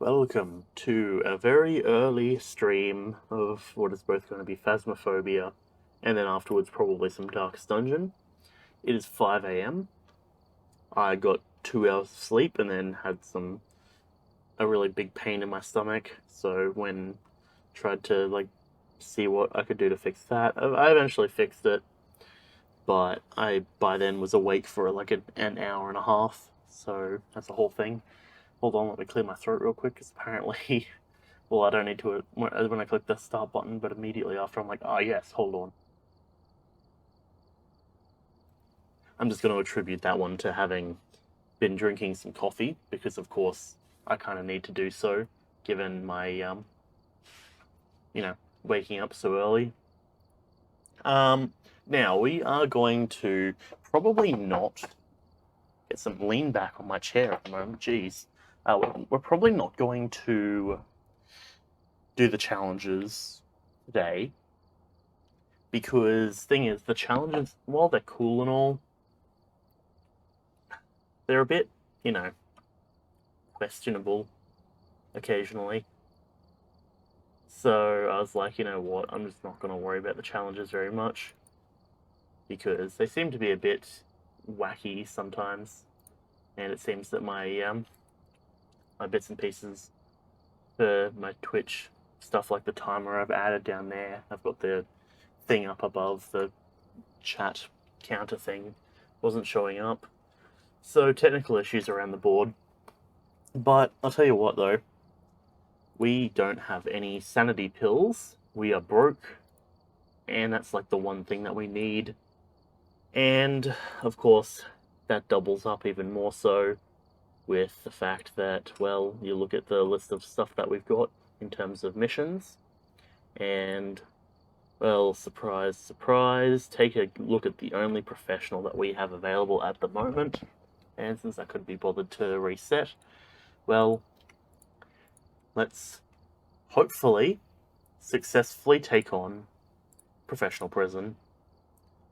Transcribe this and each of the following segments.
Welcome to a very early stream of what is both going to be Phasmophobia and then afterwards probably some Darkest Dungeon. It is 5 a.m. I got 2 hours of sleep and then had a really big pain in my stomach, so when tried to see what I could do to fix that, I eventually fixed it, but I by then was awake for an hour and a half, so that's the whole thing. Hold on, let me clear my throat real quick, because apparently, well, I don't need to when I click the start button, but immediately after I'm like, oh yes, hold on. I'm just going to attribute that one to having been drinking some coffee, because of course I kind of need to do so, given my, waking up so early. Now we are going to probably not get some lean back on my chair at the moment. Jeez. We're probably not going to do the challenges today, because thing is, the challenges, while they're cool and all, they're a bit, questionable occasionally. So I was like, you know what, I'm just not going to worry about the challenges very much, because they seem to be a bit wacky sometimes, and it seems that my bits and pieces for my Twitch stuff, like the timer I've added down there, I've got the thing up above the chat counter thing, wasn't showing up. So technical issues around the board. But I'll tell you what though, we don't have any sanity pills. We are broke, and that's like the one thing that we need. And of course, that doubles up even more so with the fact that, well, you look at the list of stuff that we've got in terms of missions, and, well, surprise, surprise, take a look at the only professional that we have available at the moment, and since I couldn't be bothered to reset, well, let's hopefully successfully take on professional prison.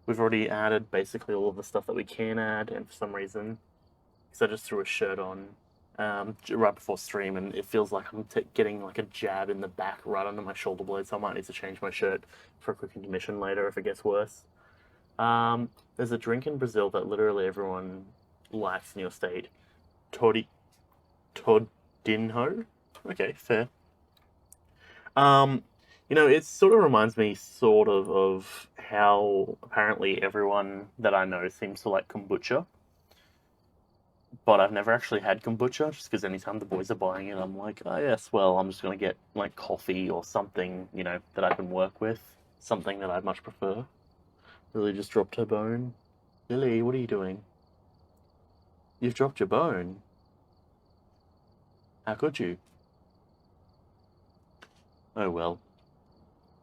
We've already added basically all of the stuff that we can add, and for some reason, because I just threw a shirt on right before stream, and it feels like I'm getting like a jab in the back right under my shoulder blade, so I might need to change my shirt for a quick intermission later if it gets worse. There's a drink in Brazil that literally everyone likes in your state. Todinho? Okay, fair. It sort of reminds me of how apparently everyone that I know seems to like kombucha, but I've never actually had kombucha, just because anytime the boys are buying it, I'm like, oh yes, well, I'm just going to get like coffee or something, that I can work with, something that I'd much prefer. Lily just dropped her bone. Lily, what are you doing? You've dropped your bone. How could you? Oh well.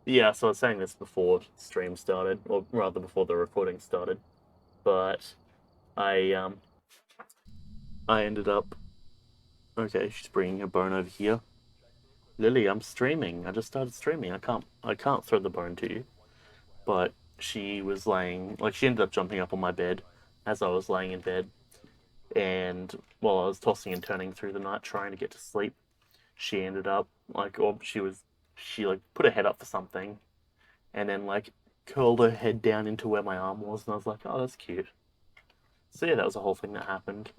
Yeah, so I was saying this before stream started, or rather before the recording started, but I ended up. Okay, she's bringing her bone over here. Lily, I'm streaming. I just started streaming. I can't throw the bone to you. But she was she ended up jumping up on my bed as I was laying in bed, and while I was tossing and turning through the night trying to get to sleep, she ended up she put her head up for something, and then curled her head down into where my arm was, and I was like, oh, that's cute. So yeah, that was a whole thing that happened.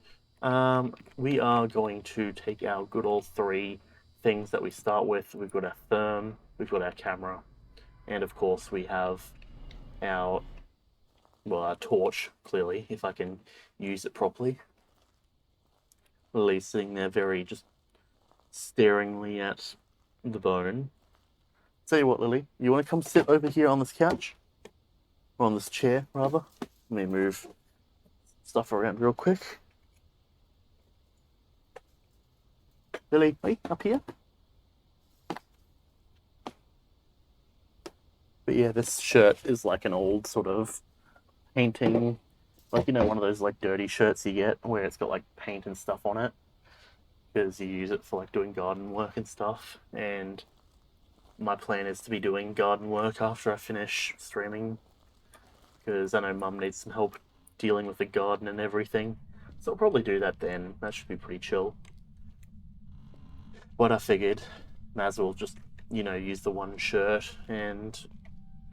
We are going to take our good old three things that we start with. We've got our therm, we've got our camera, and of course we have our torch, clearly, if I can use it properly. Lily's sitting there very just staringly at the bone. Tell you what, Lily, you want to come sit over here on this couch? Or on this chair, rather? Let me move stuff around real quick. Lily, wait, up here? But yeah, this shirt is like an old sort of painting, one of those dirty shirts you get where it's got paint and stuff on it, because you use it for doing garden work and stuff. And my plan is to be doing garden work after I finish streaming, because I know Mum needs some help dealing with the garden and everything. So I'll probably do that then. That should be pretty chill. But I figured, may as well just, you know, use the one shirt, and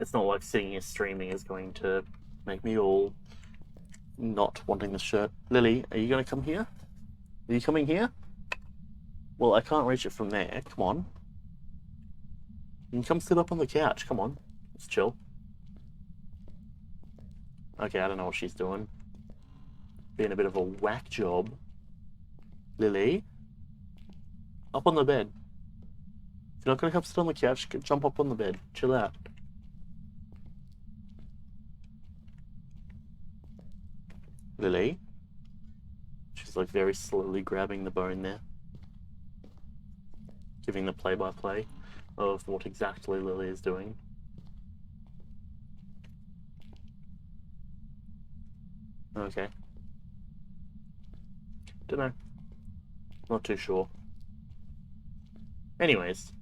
it's not like sitting here streaming is going to make me all not wanting the shirt. Lily, are you going to come here? Are you coming here? Well, I can't reach it from there. Come on. You can come sit up on the couch. Come on. Let's chill. Okay, I don't know what she's doing. Being a bit of a whack job. Lily? Up on the bed. If you're not going to come sit on the couch, jump up on the bed. Chill out. Lily? She's like very slowly grabbing the bone there. Giving the play-by-play of what exactly Lily is doing. Okay. Dunno. Not too sure. Anyways,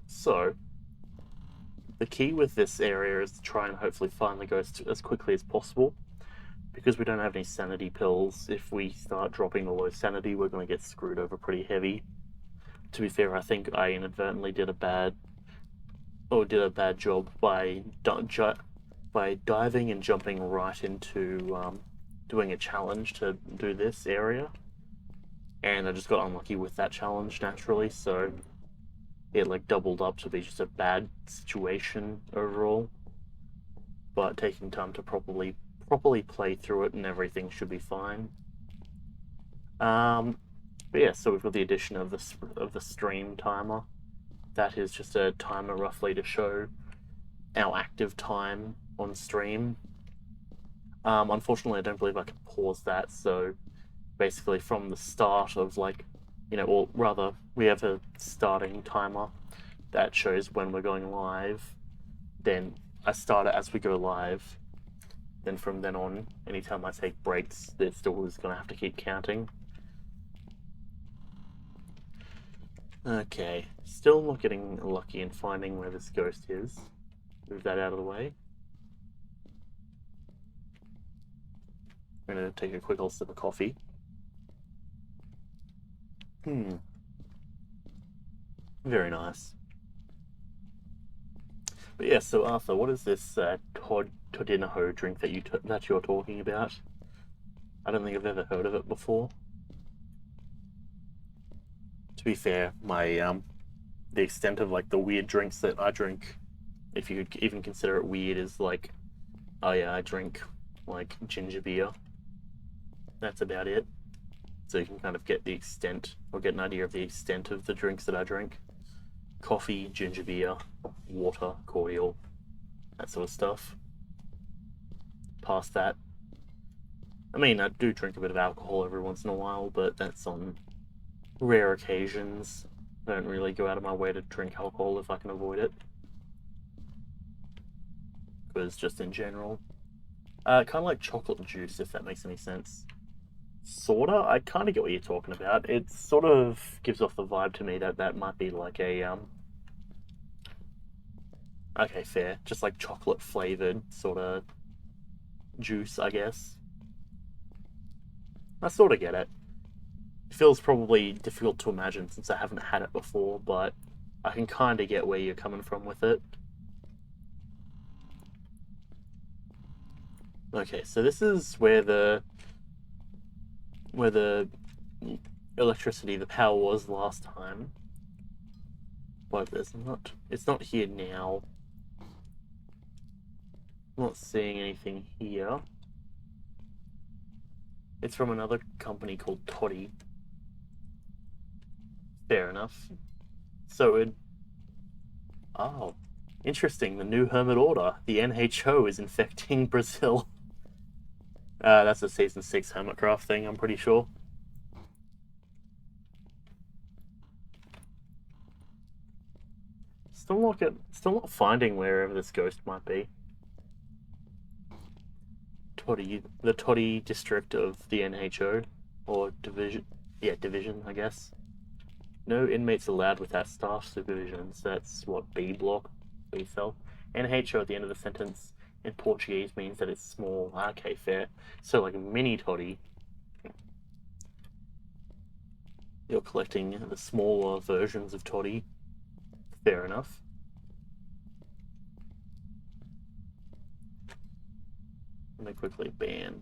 so the key with this area is to try and hopefully find the ghost as quickly as possible. Because we don't have any sanity pills, if we start dropping the low sanity, we're going to get screwed over pretty heavy. To be fair, I think I inadvertently did a bad job by diving and jumping right into doing a challenge to do this area, and I just got unlucky with that challenge naturally, so it like doubled up to be just a bad situation overall. But taking time to properly play through it and everything should be fine. But yeah, so we've got the addition of the stream timer. That is just a timer roughly to show our active time on stream. Unfortunately, I don't believe I can pause that, so basically from the start of like, you know, or rather, we have a starting timer that shows when we're going live. Then I start it as we go live. Then from then on, anytime I take breaks, it still is going to have to keep counting. Okay, still not getting lucky in finding where this ghost is. Move that out of the way. I'm going to take a quick old sip of coffee. Very nice. But yeah, so Arthur, what is this Todinaho drink that you're talking about? I don't think I've ever heard of it before. To be fair, my the extent of like the weird drinks that I drink, if you could even consider it weird, is like, oh yeah, I drink like ginger beer. That's about it. So you can kind of get the extent, or get an idea of the extent of the drinks that I drink. Coffee, ginger beer, water, cordial, that sort of stuff. Past that, I mean, I do drink a bit of alcohol every once in a while, but that's on rare occasions. I don't really go out of my way to drink alcohol if I can avoid it. Because just in general. Kind of like chocolate juice, if that makes any sense. Sorta? I kind of get what you're talking about. It sort of gives off the vibe to me that that might be like a, okay, fair. Just like chocolate flavored sort of juice, I guess. I sort of get it. It feels probably difficult to imagine since I haven't had it before, but I can kind of get where you're coming from with it. Okay, so this is where the electricity, the power was last time. But it's not here now. I'm not seeing anything here. It's from another company called Toddy. Fair enough. So oh, interesting. The new Hermit Order. The NHO is infecting Brazil. That's a Season 6 Hermitcraft thing, I'm pretty sure. Still not finding wherever this ghost might be. The Toddy district of the NHO, or division. Yeah, division, I guess. No inmates allowed without staff supervision. So that's what, B block, B cell. NHO at the end of the sentence in Portuguese means that it's small. Okay, fair. So like mini Toddy. You're collecting the smaller versions of Toddy. Fair enough. Let me quickly ban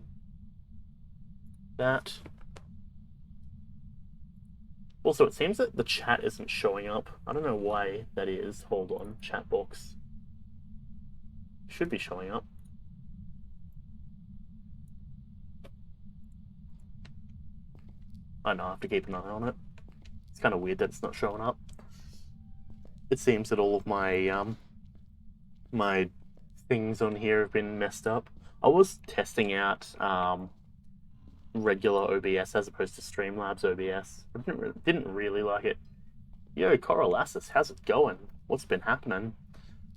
that. Also, it seems that the chat isn't showing up. I don't know why that is. Hold on, chat box. Should be showing up. I know, I have to keep an eye on it. It's kind of weird that it's not showing up. It seems that all of my my things on here have been messed up. I was testing out regular OBS as opposed to Streamlabs OBS. I didn't really like it. Yo, Coralassus, how's it going? What's been happening?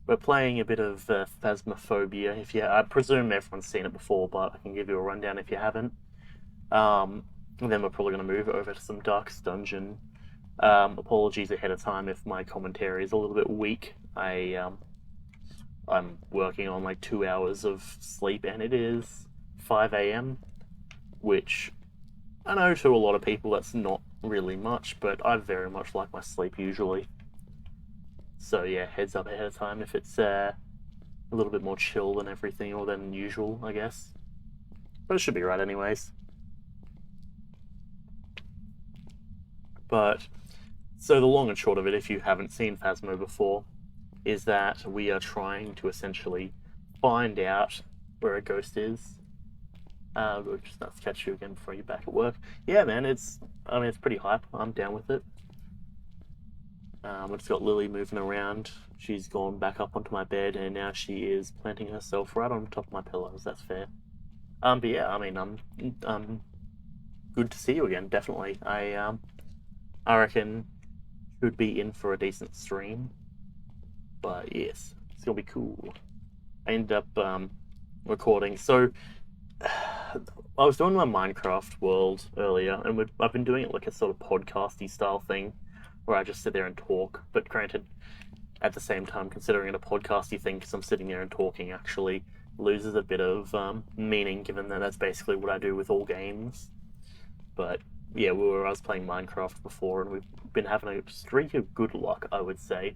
We're playing a bit of Phasmophobia. I presume everyone's seen it before, but I can give you a rundown if you haven't. And then we're probably going to move over to some Darkest Dungeon. Apologies ahead of time if my commentary is a little bit weak. I'm working on like 2 hours of sleep, and it is 5 a.m., which I know to a lot of people that's not really much, but I very much like my sleep usually. So yeah, heads up ahead of time if it's a little bit more chill than everything, or than usual, I guess. But it should be right anyways. But, so the long and short of it, if you haven't seen Phasmo before, is that we are trying to essentially find out where a ghost is. We'll just not catch you again before you're back at work. Yeah, man, it's pretty hype. I'm down with it. I've just got Lily moving around. She's gone back up onto my bed, and now she is planting herself right on top of my pillows. That's fair. But yeah, I mean, I'm good to see you again. Definitely. I reckon should be in for a decent stream. But yes, it's gonna be cool. I ended up recording. So I was doing my Minecraft world earlier, and I've been doing it like a sort of podcasty style thing, where I just sit there and talk. But granted, at the same time, considering it a podcasty thing, because I'm sitting there and talking, actually loses a bit of meaning, given that that's basically what I do with all games. But yeah, I was playing Minecraft before, and we've been having a streak of good luck, I would say.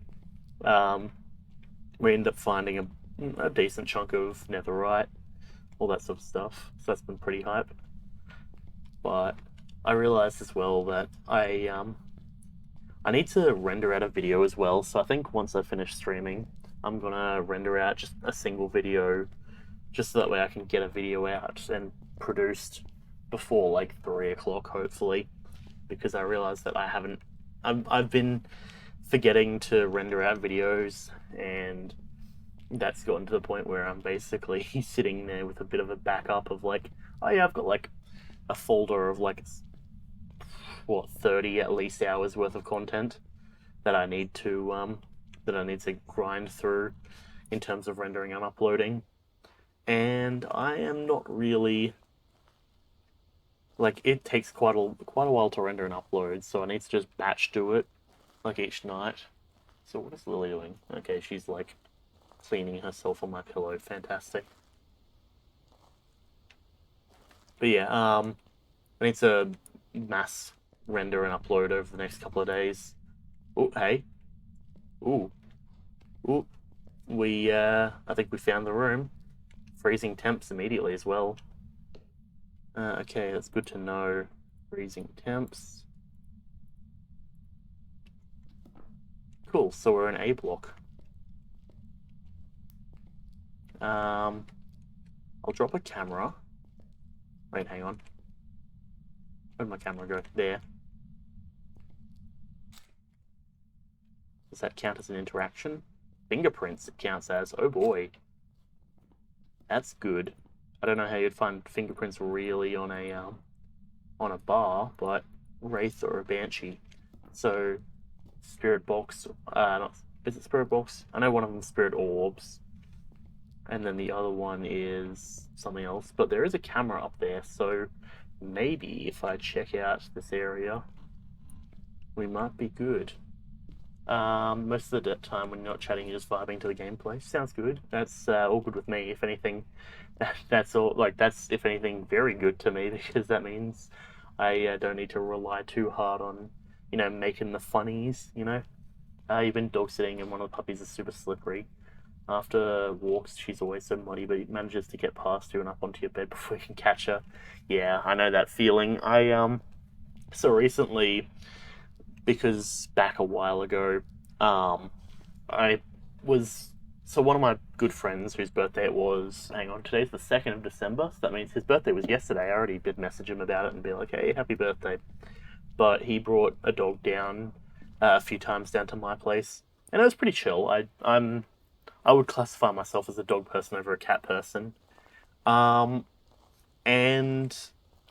We ended up finding a decent chunk of netherite, all that sort of stuff. So that's been pretty hype. But I realized as well that I need to render out a video as well. So I think once I finish streaming, I'm gonna render out just a single video, just so that way I can get a video out and produced before like 3 o'clock, hopefully. Because I realized that I've been forgetting to render out videos, and that's gotten to the point where I'm basically sitting there with a bit of a backup of like, oh yeah, I've got like a folder of like 30 at least hours worth of content that I need to grind through in terms of rendering and uploading. And I am not really like, it takes quite a while to render and upload, so I need to just batch do it like each night. So what is Lily doing? Okay, she's like cleaning herself on my pillow. Fantastic. But yeah, I need to mass render and upload over the next couple of days. Oh, hey. Ooh. Ooh. I think we found the room. Freezing temps immediately as well. Okay, that's good to know. Freezing temps. Cool, so we're in A block. I'll drop a camera. Wait, hang on. Where'd my camera go? There. Does that count as an interaction? Fingerprints it counts as. Oh boy. That's good. I don't know how you'd find fingerprints really on a bar, but Wraith or a Banshee. So Spirit Box, is it Spirit Box? I know one of them is Spirit Orbs, and then the other one is something else, but there is a camera up there, so maybe if I check out this area, we might be good. Most of the time when you're not chatting, you're just vibing to the gameplay. Sounds good. That's all good with me. If anything, that's if anything very good to me, because that means I don't need to rely too hard on you know, making the funnies, you know. You've been dog sitting and one of the puppies is super slippery. After walks, she's always so muddy, but he manages to get past you and up onto your bed before you can catch her. Yeah, I know that feeling. So recently, because back a while ago, I was so one of my good friends whose birthday it was. Hang on, today's the 2nd of December, so that means his birthday was yesterday. I already did message him about it and be like, "Hey, happy birthday!" But he brought a dog down a few times down to my place, and it was pretty chill. I would classify myself as a dog person over a cat person. Um, and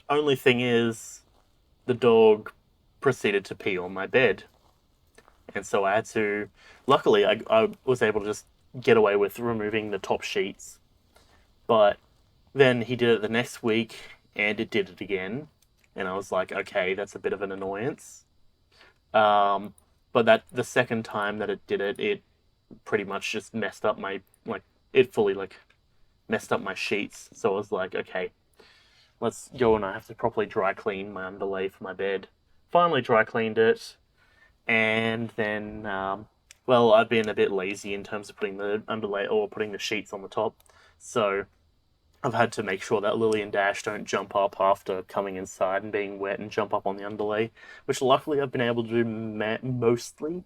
only thing is, the dog proceeded to pee on my bed, and so I had to. Luckily, I was able to just get away with removing the top sheets, but then he did it the next week, and it did it again, and I was like, okay, that's a bit of an annoyance. Um, but that the second time that it did it, it pretty much just messed up my like it fully like messed up my sheets. So I was like, okay, let's go and I have to properly dry clean my underlay for my bed. Finally dry cleaned it, and then well, I've been a bit lazy in terms of putting the underlay or putting the sheets on the top, so I've had to make sure that Lily and Dash don't jump up after coming inside and being wet and jump up on the underlay, which luckily I've been able to do mostly.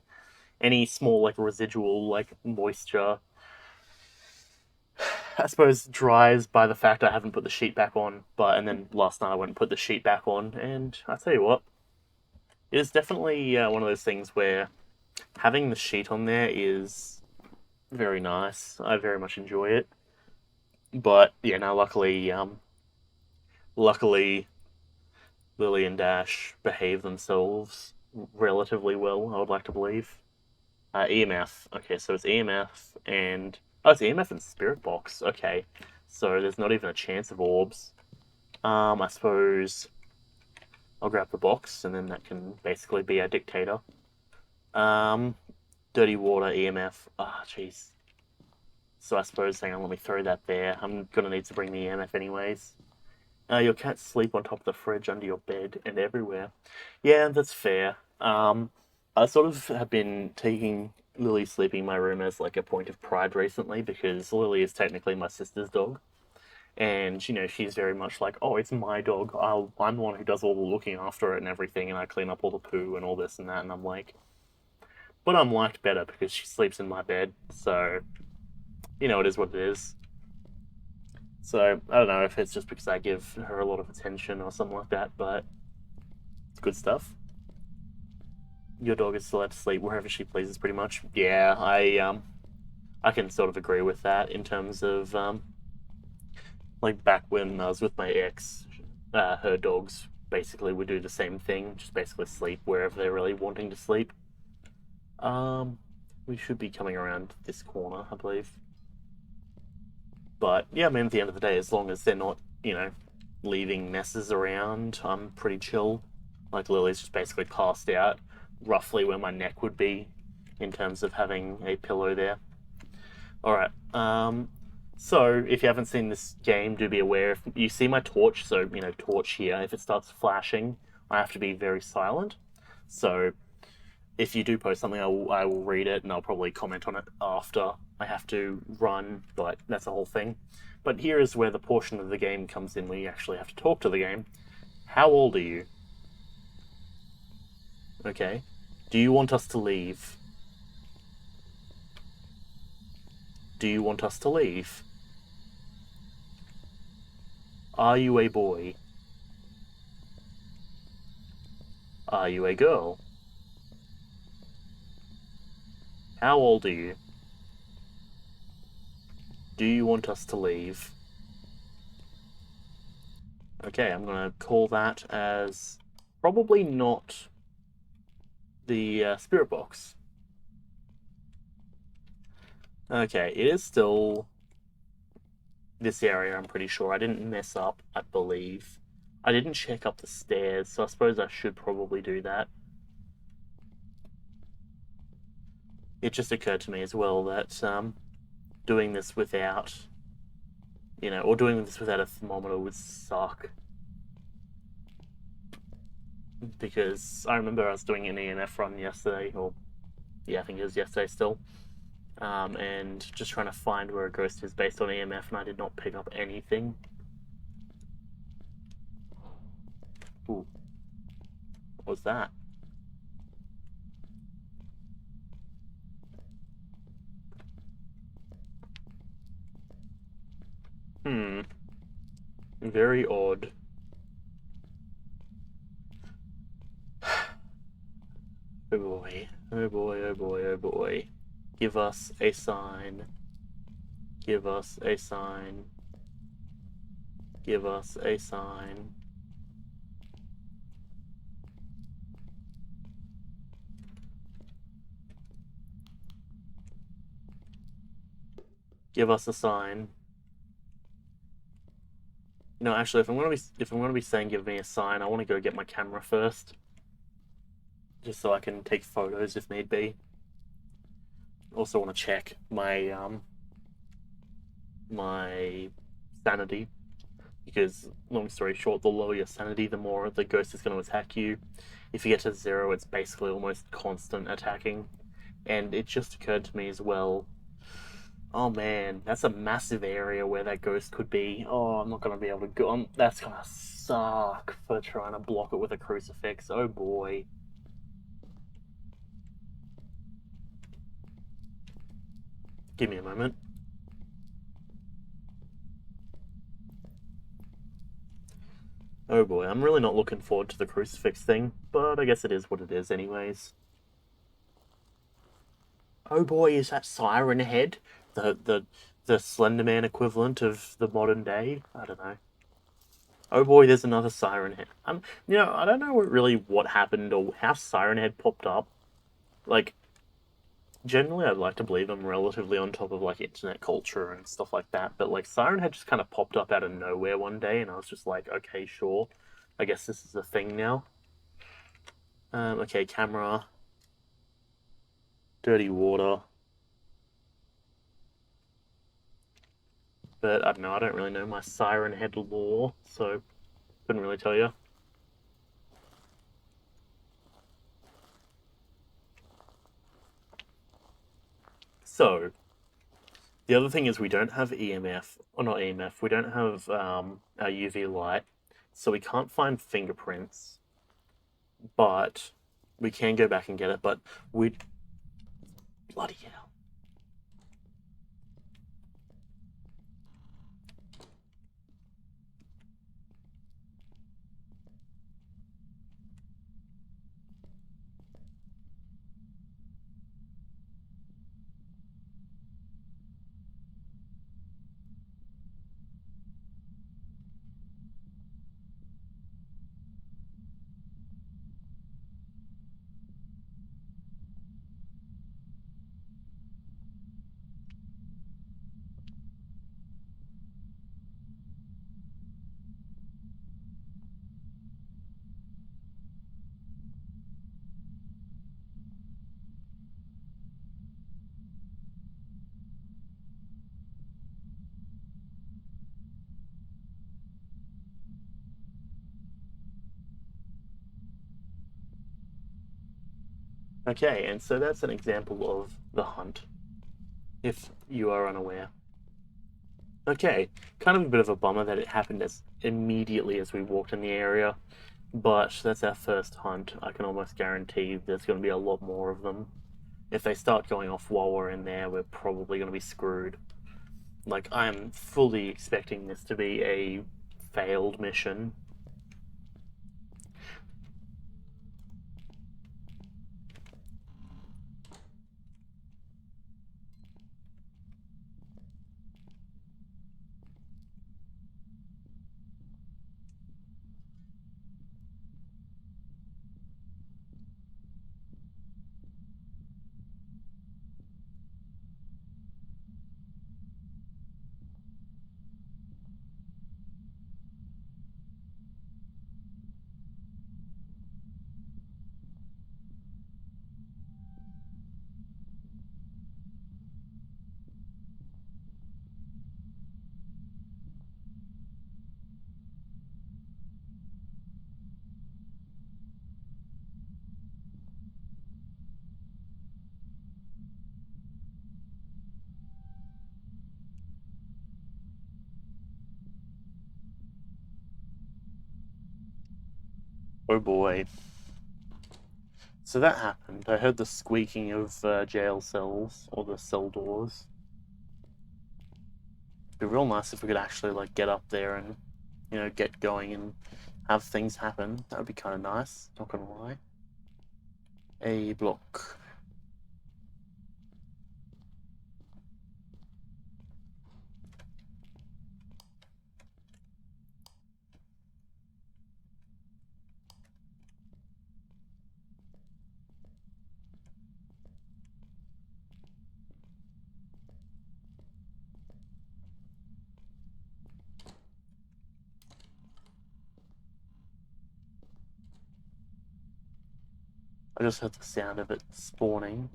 Any small like residual like moisture, I suppose, dries by the fact I haven't put the sheet back on. But and then last night I went and put the sheet back on, and I tell you what, it is definitely one of those things where having the sheet on there is very nice. I very much enjoy it. But yeah, no, luckily, Lily and Dash behave themselves relatively well. I would like to believe. EMF. Okay, so it's EMF and oh, it's EMF and Spirit Box. Okay, so there's not even a chance of orbs. I suppose I'll grab the box, and then that can basically be our dictator. Um, Dirty water, EMF. Ah, jeez. So I suppose, hang on, let me throw that there. I'm gonna need to bring the EMF anyways. Your cats sleep on top of the fridge, under your bed, and everywhere. Yeah, that's fair. I sort of have been taking Lily sleeping in my room as like a point of pride recently because Lily is technically my sister's dog. And, you know, she's very much like, oh, it's my dog. I'm the one who does all the looking after it and everything, and I clean up all the poo and all this and that. And I'm like, but I'm liked better because she sleeps in my bed. So, you know, it is what it is. So, I don't know if it's just because I give her a lot of attention or something like that, but it's good stuff. Your dog is allowed to sleep wherever she pleases, pretty much. Yeah, I can sort of agree with that in terms of like back when I was with my ex, her dogs basically would do the same thing, just basically sleep wherever they're really wanting to sleep. Um, we should be coming around this corner, I believe. But yeah, I mean, at the end of the day, as long as they're not, you know, leaving messes around, I'm pretty chill. Like Lily's just basically passed out, roughly where my neck would be, in terms of having a pillow there. All right. So if you haven't seen this game, do be aware. If you see my torch, so you know, torch here. If it starts flashing, I have to be very silent. So if you do post something, I will read it and I'll probably comment on it after I have to run, but that's the whole thing. But here is where the portion of the game comes in when you actually have to talk to the game. How old are you? Okay. Do you want us to leave? Do you want us to leave? Are you a boy? Are you a girl? How old are you? Do you want us to leave? Okay, I'm going to call that as probably not the spirit box. Okay, it is still this area, I'm pretty sure. I didn't mess up, I believe. I didn't check up the stairs, so I suppose I should probably do that. It just occurred to me as well that doing this without, you know, or doing this without a thermometer would suck. because I remember I was doing an EMF run yesterday, or yeah, I think it was yesterday still, and just trying to find where a ghost is based on EMF, and I did not pick up anything. Ooh, what was that? Very odd. Oh boy, oh boy, oh boy, oh boy. Give us a sign. Give us a sign. Give us a sign. Give us a sign. No, actually, if I'm gonna be saying give me a sign, I want to go get my camera first, just so I can take photos if need be. Also want to check my sanity, because long story short, the lower your sanity, the more the ghost is going to attack you. If you get to 0, it's basically almost constant attacking. And it just occurred to me as well, oh man, that's a massive area where that ghost could be. Oh, I'm not going to be able to go. That's going to suck for trying to block it with a crucifix. Oh boy. Give me a moment. Oh boy, I'm really not looking forward to the crucifix thing, but I guess it is what it is anyways. Oh boy, is that Siren Head? The Slender Man equivalent of the modern day? I don't know. Oh boy, there's another Siren Head. I don't know really what happened or how Siren Head popped up. Like, generally, I'd like to believe I'm relatively on top of like internet culture and stuff like that, but like Siren Head just kind of popped up out of nowhere one day, and I was just like, okay, sure, I guess this is a thing now. Okay, camera, dirty water. But I don't know, I don't really know my Siren Head lore, so couldn't really tell you. So, the other thing is we don't have EMF, or not EMF, we don't have our UV light, so we can't find fingerprints, but we can go back and get it, but we... Bloody hell. Okay, and so that's an example of the hunt, if you are unaware. Okay, kind of a bit of a bummer that it happened as immediately as we walked in the area, but that's our first hunt. I can almost guarantee there's going to be a lot more of them. If they start going off while we're in there, we're probably going to be screwed. Like, I'm fully expecting this to be a failed mission. Oh boy. So that happened. I heard the squeaking of jail cells, or the cell doors. It'd be real nice if we could actually, like, get up there and, you know, get going and have things happen. That would be kind of nice, not gonna lie. A block. I just heard the sound of it spawning.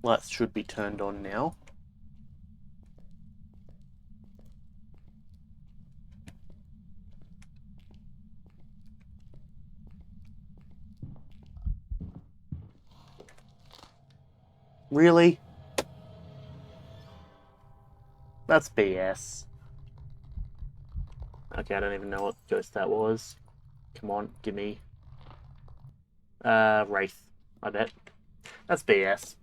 Lights should be turned on now. Really? That's BS. Okay, I don't even know what ghost that was. Come on, give me. Wraith, I bet. That's BS.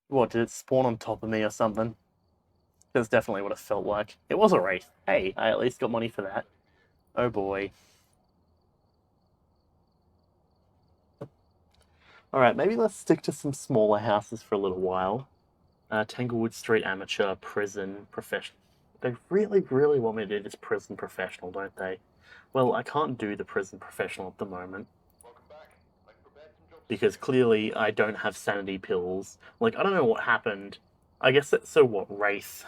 What, did it spawn on top of me or something? That's definitely what it felt like. It was a Wraith. Hey, I at least got money for that. Oh boy. Alright, maybe let's stick to some smaller houses for a little while. Tanglewood Street Amateur, Prison, Professional. They really, really want me to do this Prison Professional, don't they? Well, I can't do the Prison Professional at the moment. Because clearly I don't have sanity pills. Like, I don't know what happened. I guess that's, so what, Wraith?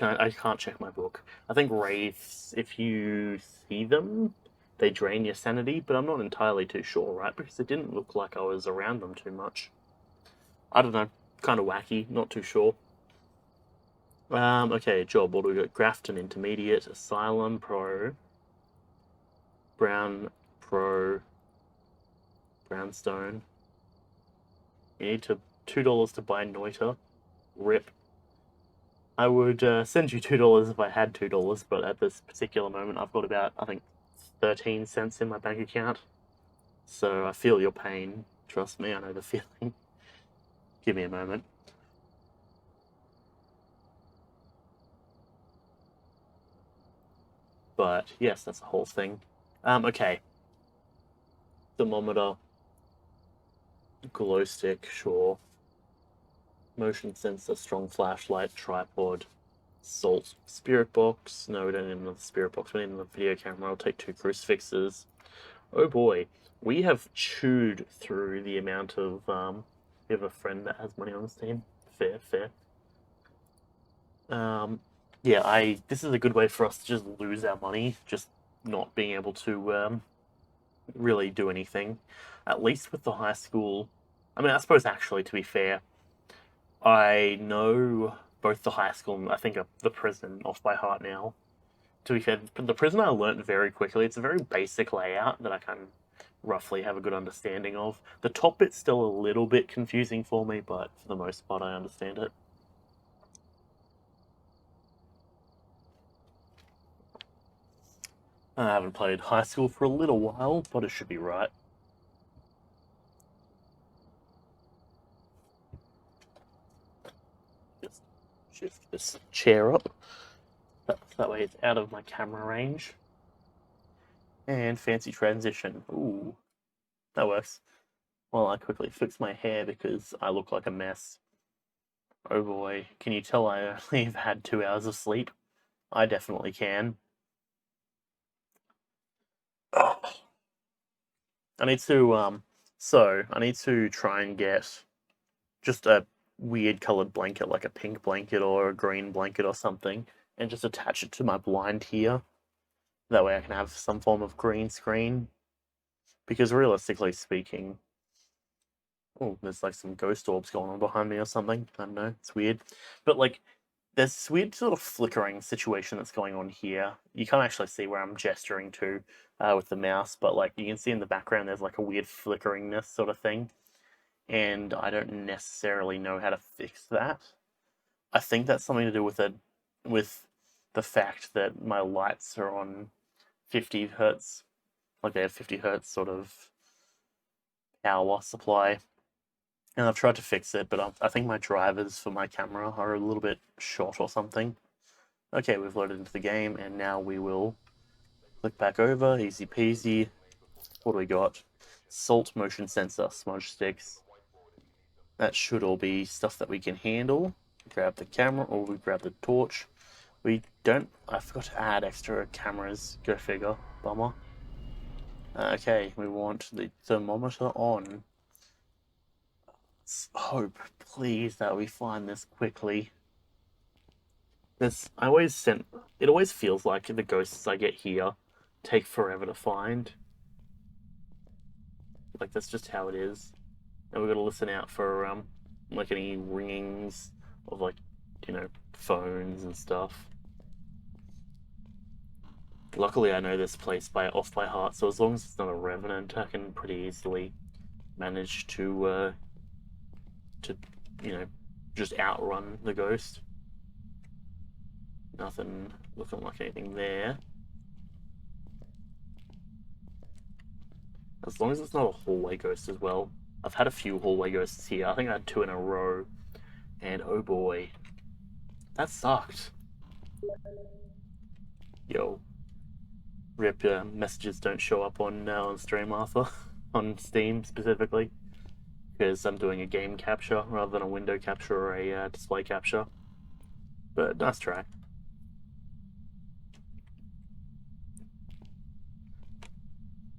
I can't check my book. I think Wraiths, if you see them, they drain your sanity, but I'm not entirely too sure, right? Because it didn't look like I was around them too much. I don't know. Kind of wacky, not too sure. Okay, job. What do we got? Grafton Intermediate, Asylum Pro, Brown Pro, Brownstone. You need $2 to buy Noita. Rip. I would send you $2 if I had $2, but at this particular moment I've got about, I think, 13 cents in my bank account. So I feel your pain. Trust me, I know the feeling. Give me a moment. But yes, that's the whole thing. Okay. Thermometer. Glow stick, sure. Motion sensor, strong flashlight, tripod, salt, spirit box. No, we don't need another spirit box. We need another video camera. I'll take 2 crucifixes. Oh boy, we have chewed through the amount of. We have a friend that has money on this team. Fair, fair. Yeah, this is a good way for us to just lose our money, just not being able to really do anything. At least with the high school. I mean, I suppose actually, to be fair, I know both the high school and I think the prison off by heart now. To be fair, the prison I learnt very quickly. It's a very basic layout that I can roughly have a good understanding of. The top bit's still a little bit confusing for me, but for the most part I understand it. I haven't played high school for a little while, but it should be right. Just shift this chair up. That way it's out of my camera range. And fancy transition. Ooh, that works. Well, I quickly fix my hair because I look like a mess. Oh boy, can you tell I only have had 2 hours of sleep? I definitely can. I need to, I need to try and get just a weird colored blanket, like a pink blanket or a green blanket or something, and just attach it to my blind here. That way I can have some form of green screen. Because realistically speaking, oh, there's like some ghost orbs going on behind me or something. I don't know, it's weird. But like, there's this weird sort of flickering situation that's going on here. You can't actually see where I'm gesturing to with the mouse, but like you can see in the background there's like a weird flickeringness sort of thing. and I don't necessarily know how to fix that. I think that's something to do with the fact that my lights are on 50 hertz, like they have 50 hertz sort of power supply. And I've tried to fix it, but I think my drivers for my camera are a little bit short or something. Okay, we've loaded into the game, and now we will click back over, easy peasy. What do we got? Salt motion sensor, smudge sticks. That should all be stuff that we can handle. Grab the camera, or we grab the torch. We don't... I forgot to add extra cameras, go figure, bummer. Okay, we want the thermometer on. Let's hope, please, that we find this quickly. It always feels like the ghosts I get here take forever to find. Like, that's just how it is. And we've got to listen out for, like, any ringings of, like, phones and stuff. Luckily, I know this place off by heart, so as long as it's not a revenant, I can pretty easily manage to just outrun the ghost. Nothing looking like anything there. As long as it's not a hallway ghost as well. I've had a few hallway ghosts here. I think I had 2 in a row. And oh boy. That sucked. Yo. Rip, messages don't show up on stream, Arthur. On Steam, specifically. Because I'm doing a game capture rather than a window capture or a display capture. But nice try.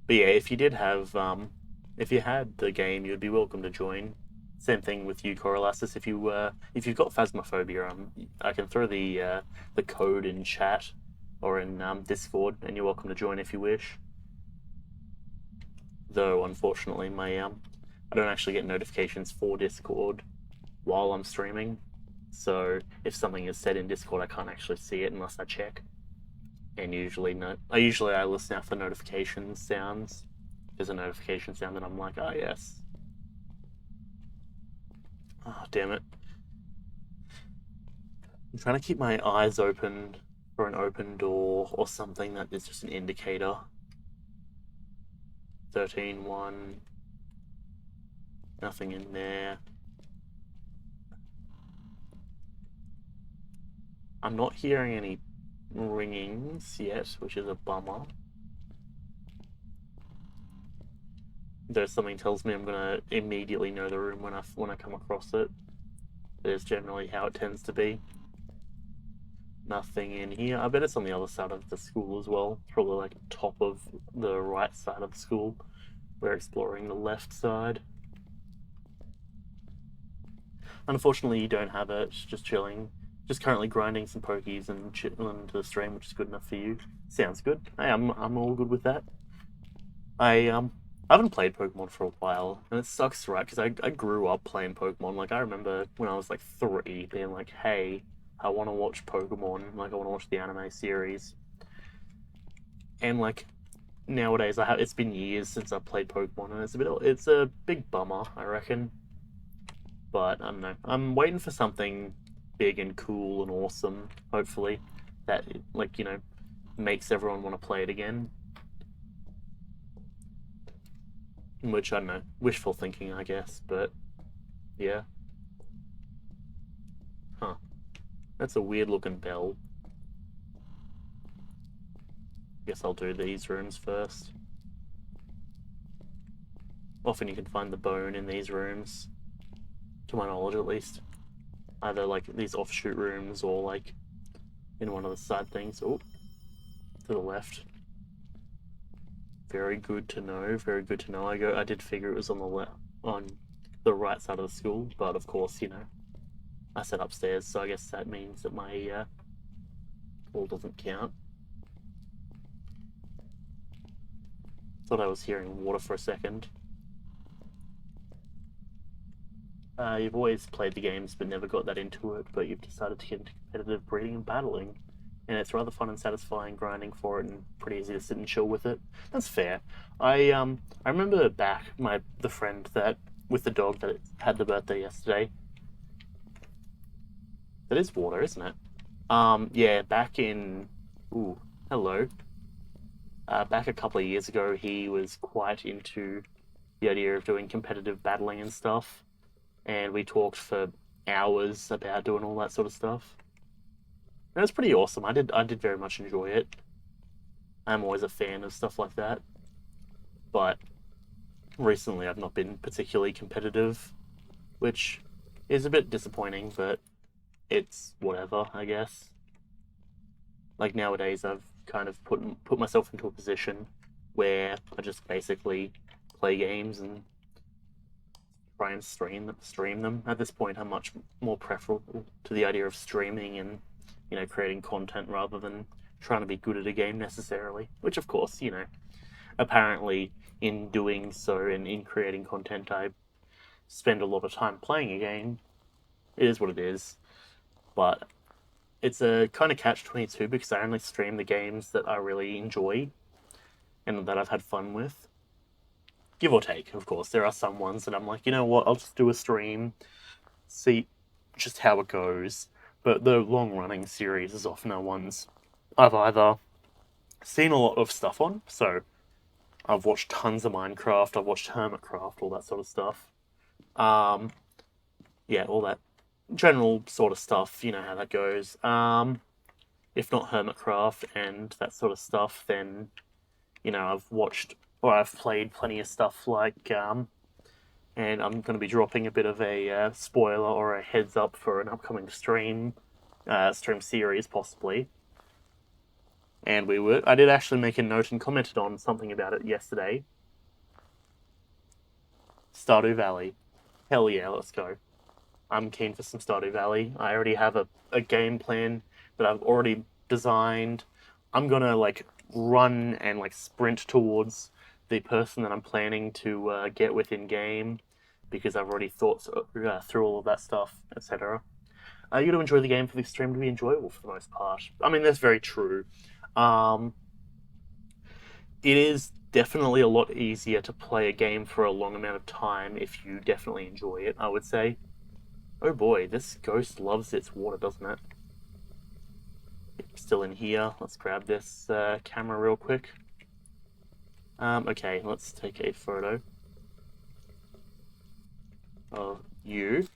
But yeah, if you had the game, you'd be welcome to join. Same thing with you, Coriolanus. If you've got Phasmophobia, I can throw the code in chat or in Discord, and you're welcome to join if you wish. Though unfortunately, I don't actually get notifications for Discord while I'm streaming. So if something is said in Discord, I can't actually see it unless I check. And usually I listen out for notification sounds. There's a notification sound and I'm like, oh yes. Oh, damn it. I'm trying to keep my eyes open for an open door or something that is just an indicator. 13-1. Nothing in there. I'm not hearing any ringings yet, which is a bummer. Though something tells me I'm gonna immediately know the room when I come across it. It's generally how it tends to be. Nothing in here. I bet it's on the other side of the school as well. Probably like top of the right side of the school. We're exploring the left side. Unfortunately, you don't have it. Just chilling. Just currently grinding some pokies and chilling to the stream, which is good enough for you. Sounds good. Hey, I'm all good with that. I haven't played Pokemon for a while, and it sucks, right? Because I grew up playing Pokemon. Like, I remember when I was like 3, being like, hey, I want to watch Pokemon. Like, I want to watch the anime series. And like, nowadays it's been years since I've played Pokemon, and it's a big bummer, I reckon. But I don't know. I'm waiting for something big and cool and awesome, hopefully, that, like, makes everyone want to play it again. Which, I don't know, wishful thinking, I guess, but yeah. Huh. That's a weird looking bell. Guess I'll do these rooms first. Often you can find the bone in these rooms, to my knowledge at least. Either like these offshoot rooms or like in one of the side things. Oh, to the left. Very good to know. Very good to know. I did figure it was on the right side of the school, but of course, I said upstairs, so I guess that means that my wall doesn't count. Thought I was hearing water for a second. You've always played the games but never got that into it, but you've decided to get into competitive breeding and battling. And it's rather fun and satisfying grinding for it, and pretty easy to sit and chill with it. That's fair. I remember back the friend that with the dog that had the birthday yesterday. That is water, isn't it? Yeah, back in... Ooh, hello. Back a couple of years ago, he was quite into the idea of doing competitive battling and stuff. And we talked for hours about doing all that sort of stuff. And it was pretty awesome. I did very much enjoy it. I'm always a fan of stuff like that. But recently I've not been particularly competitive, which is a bit disappointing, but it's whatever, I guess. Like nowadays I've kind of put myself into a position where I just basically play games and try and stream them. At this point I'm much more preferable to the idea of streaming and, you know, creating content rather than trying to be good at a game necessarily. Which of course, you know, apparently in doing so and in creating content I spend a lot of time playing a game. It is what it is. But it's a kind of catch-22 because I only stream the games that I really enjoy and that I've had fun with. Give or take, of course. There are some ones that I'm like, you know what, I'll just do a stream, see just how it goes. But the long-running series is often are ones I've either seen a lot of stuff on, so I've watched tons of Minecraft, I've watched Hermitcraft, all that sort of stuff. Yeah, all that general sort of stuff, you know how that goes. If not Hermitcraft and that sort of stuff, then, you know, I've watched or I've played plenty of stuff like, and I'm going to be dropping a bit of a spoiler or a heads up for an upcoming stream series, possibly. And I did actually make a note and commented on something about it yesterday. Stardew Valley. Hell yeah, let's go. I'm keen for some Stardew Valley. I already have a game plan that I've already designed. I'm gonna like run and like sprint towards the person that I'm planning to get with in game because I've already thought through all of that stuff, etc. You gotta enjoy the game for the stream to be enjoyable for the most part. I mean, that's very true. It is definitely a lot easier to play a game for a long amount of time if you definitely enjoy it, I would say. Oh boy, this ghost loves its water, doesn't it? Still in here. Let's grab this camera real quick. Okay, let's take a photo of you.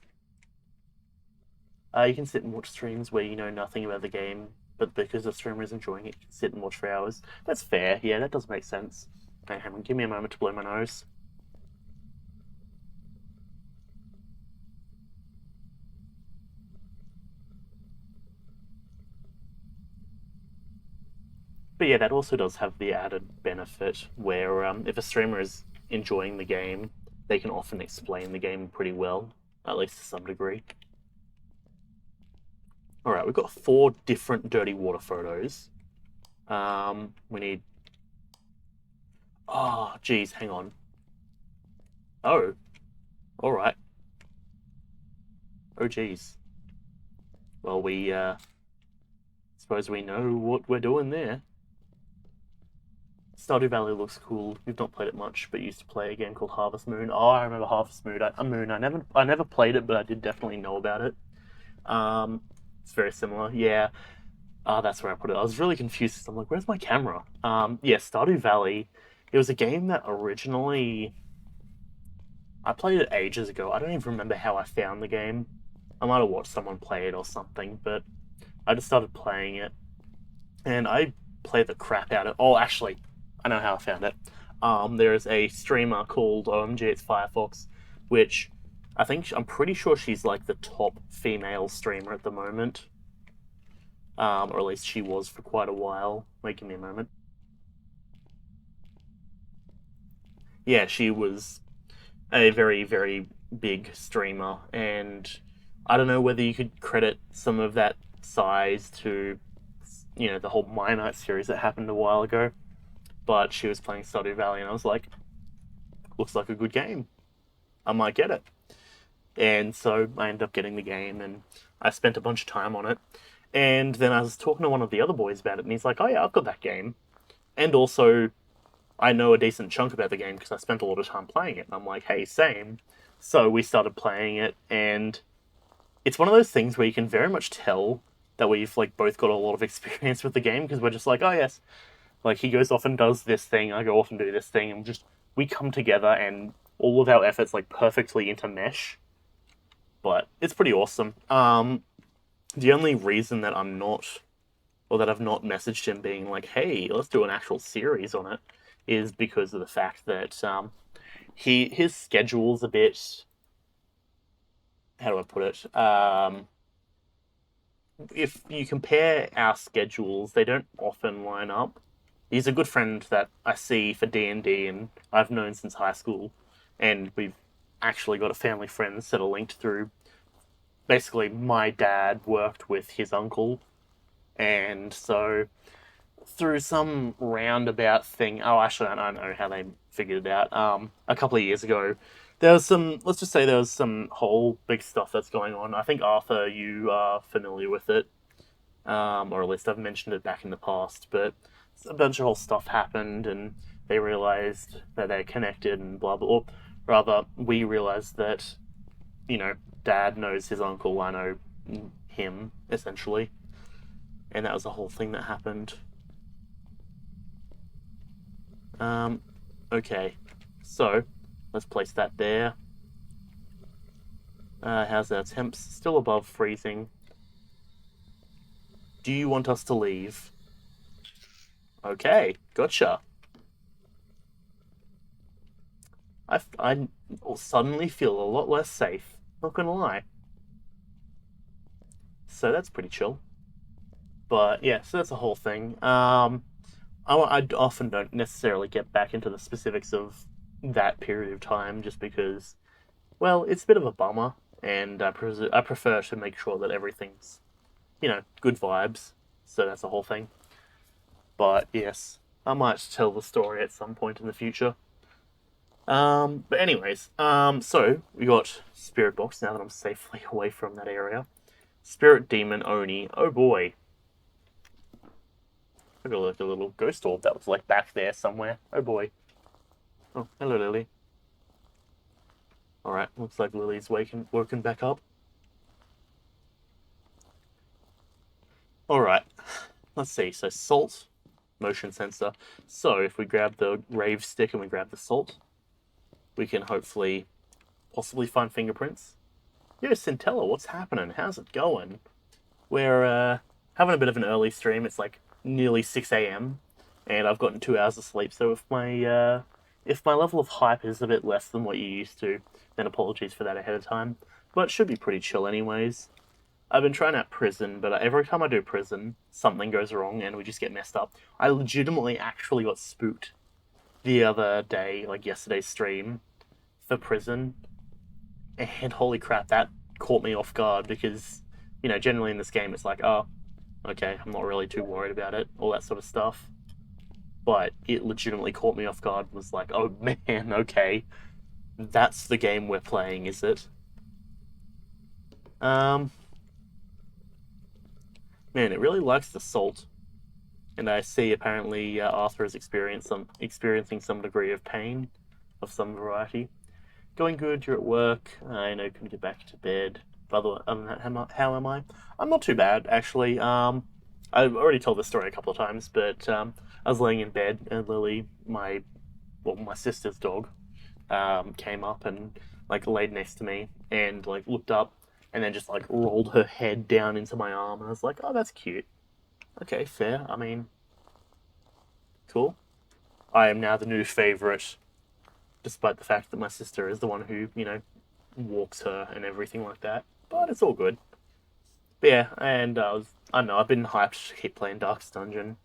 You can sit and watch streams where you know nothing about the game, but because the streamer is enjoying it, you can sit and watch for hours. That's fair. Yeah, that does make sense. Okay, hang on, give me a moment to blow my nose. But yeah, that also does have the added benefit where if a streamer is enjoying the game, they can often explain the game pretty well, at least to some degree. Alright, we've got 4 different dirty water photos. We need... Oh, geez, hang on. Oh. Alright. Oh, geez. Well, we, suppose we know what we're doing there. Stardew Valley looks cool. We've not played it much, but used to play a game called Harvest Moon. Oh, I remember Harvest Moon. I never played it, but I did definitely know about it. It's very similar. Yeah. That's where I put it. I was really confused. I'm like, where's my camera? Yeah, Stardew Valley. It was a game that originally I played it ages ago. I don't even remember how I found the game. I might have watched someone play it or something, but I just started playing it, and I played the crap out of it. Oh, actually, I know how I found it. There is a streamer called OMG It's Firefox, which I'm pretty sure she's like the top female streamer at the moment. Or at least she was for quite a while. Wait, give me a moment. Yeah, she was a very, very big streamer, and I don't know whether you could credit some of that size to, you know, the whole My Night series that happened a while ago, but she was playing Stardew Valley, and I was like, looks like a good game. I might get it. And so I ended up getting the game, and I spent a bunch of time on it. And then I was talking to one of the other boys about it, and he's like, oh yeah, I've got that game. And also, I know a decent chunk about the game because I spent a lot of time playing it. And I'm like, hey, same. So we started playing it, and it's one of those things where you can very much tell that we've like both got a lot of experience with the game, because we're just like, oh yes, like he goes off and does this thing, I go off and do this thing, and just we come together and all of our efforts like perfectly intermesh. But it's pretty awesome. The only reason that I'm not, or that I've not messaged him being like, hey, let's do an actual series on it, is because of the fact that his schedule's a bit, how do I put it? If you compare our schedules, they don't often line up. He's a good friend that I see for D&D, and I've known since high school, and we've actually got a family friends that are linked through. Basically, my dad worked with his uncle, and so through some roundabout thing. Oh, actually, I don't know how they figured it out. A couple of years ago, there was some. Let's just say there was some whole big stuff that's going on. I think Arthur, you are familiar with it, or at least I've mentioned it back in the past. But a bunch of whole stuff happened, and they realized that they're connected, and blah blah. Or rather, we realized that, Dad knows his uncle. I know him essentially, and that was the whole thing that happened. Okay, so let's place that there. How's our temps? Still above freezing. Do you want us to leave? Okay, gotcha. I suddenly feel a lot less safe. Not gonna lie. So that's pretty chill. But yeah, so that's the whole thing. I often don't necessarily get back into the specifics of that period of time, just because, well, it's a bit of a bummer, and I prefer to make sure that everything's, good vibes. So that's the whole thing. But yes, I might tell the story at some point in the future. But anyways, so we got Spirit Box now that I'm safely away from that area. Spirit Demon Oni. Oh boy. I got like a little ghost orb that was like back there somewhere. Oh boy. Oh, hello Lily. Alright, looks like Lily's woken back up. Alright, let's see. So salt, motion sensor. So if we grab the rave stick and we grab the salt, we can hopefully possibly find fingerprints. Yo, Centella, what's happening? How's it going? We're having a bit of an early stream. It's like nearly 6 a.m. and I've gotten 2 hours of sleep. So if my level of hype is a bit less than what you're used to, then apologies for that ahead of time. But it should be pretty chill anyways. I've been trying out prison, but every time I do prison, something goes wrong and we just get messed up. I legitimately actually got spooked the other day, like yesterday's stream, for prison. And holy crap, that caught me off guard because, generally in this game it's like, oh, okay, I'm not really too worried about it, all that sort of stuff. But it legitimately caught me off guard, was like, oh man, okay. That's the game we're playing, is it? Man, it really likes the salt. And I see apparently Arthur is experiencing some degree of pain of some variety. Going good, you're at work, I know, can get back to bed. Other than that, how am I? I'm not too bad, actually. I've already told this story a couple of times, but I was laying in bed and Lily, my sister's dog, came up and like laid next to me and like looked up and then just like rolled her head down into my arm, and I was like, oh, that's cute. Okay, fair. I mean, cool. I am now the new favorite, despite the fact that my sister is the one who, walks her and everything like that. But it's all good. But yeah, and I don't know, I've been hyped to keep playing Darkest Dungeon.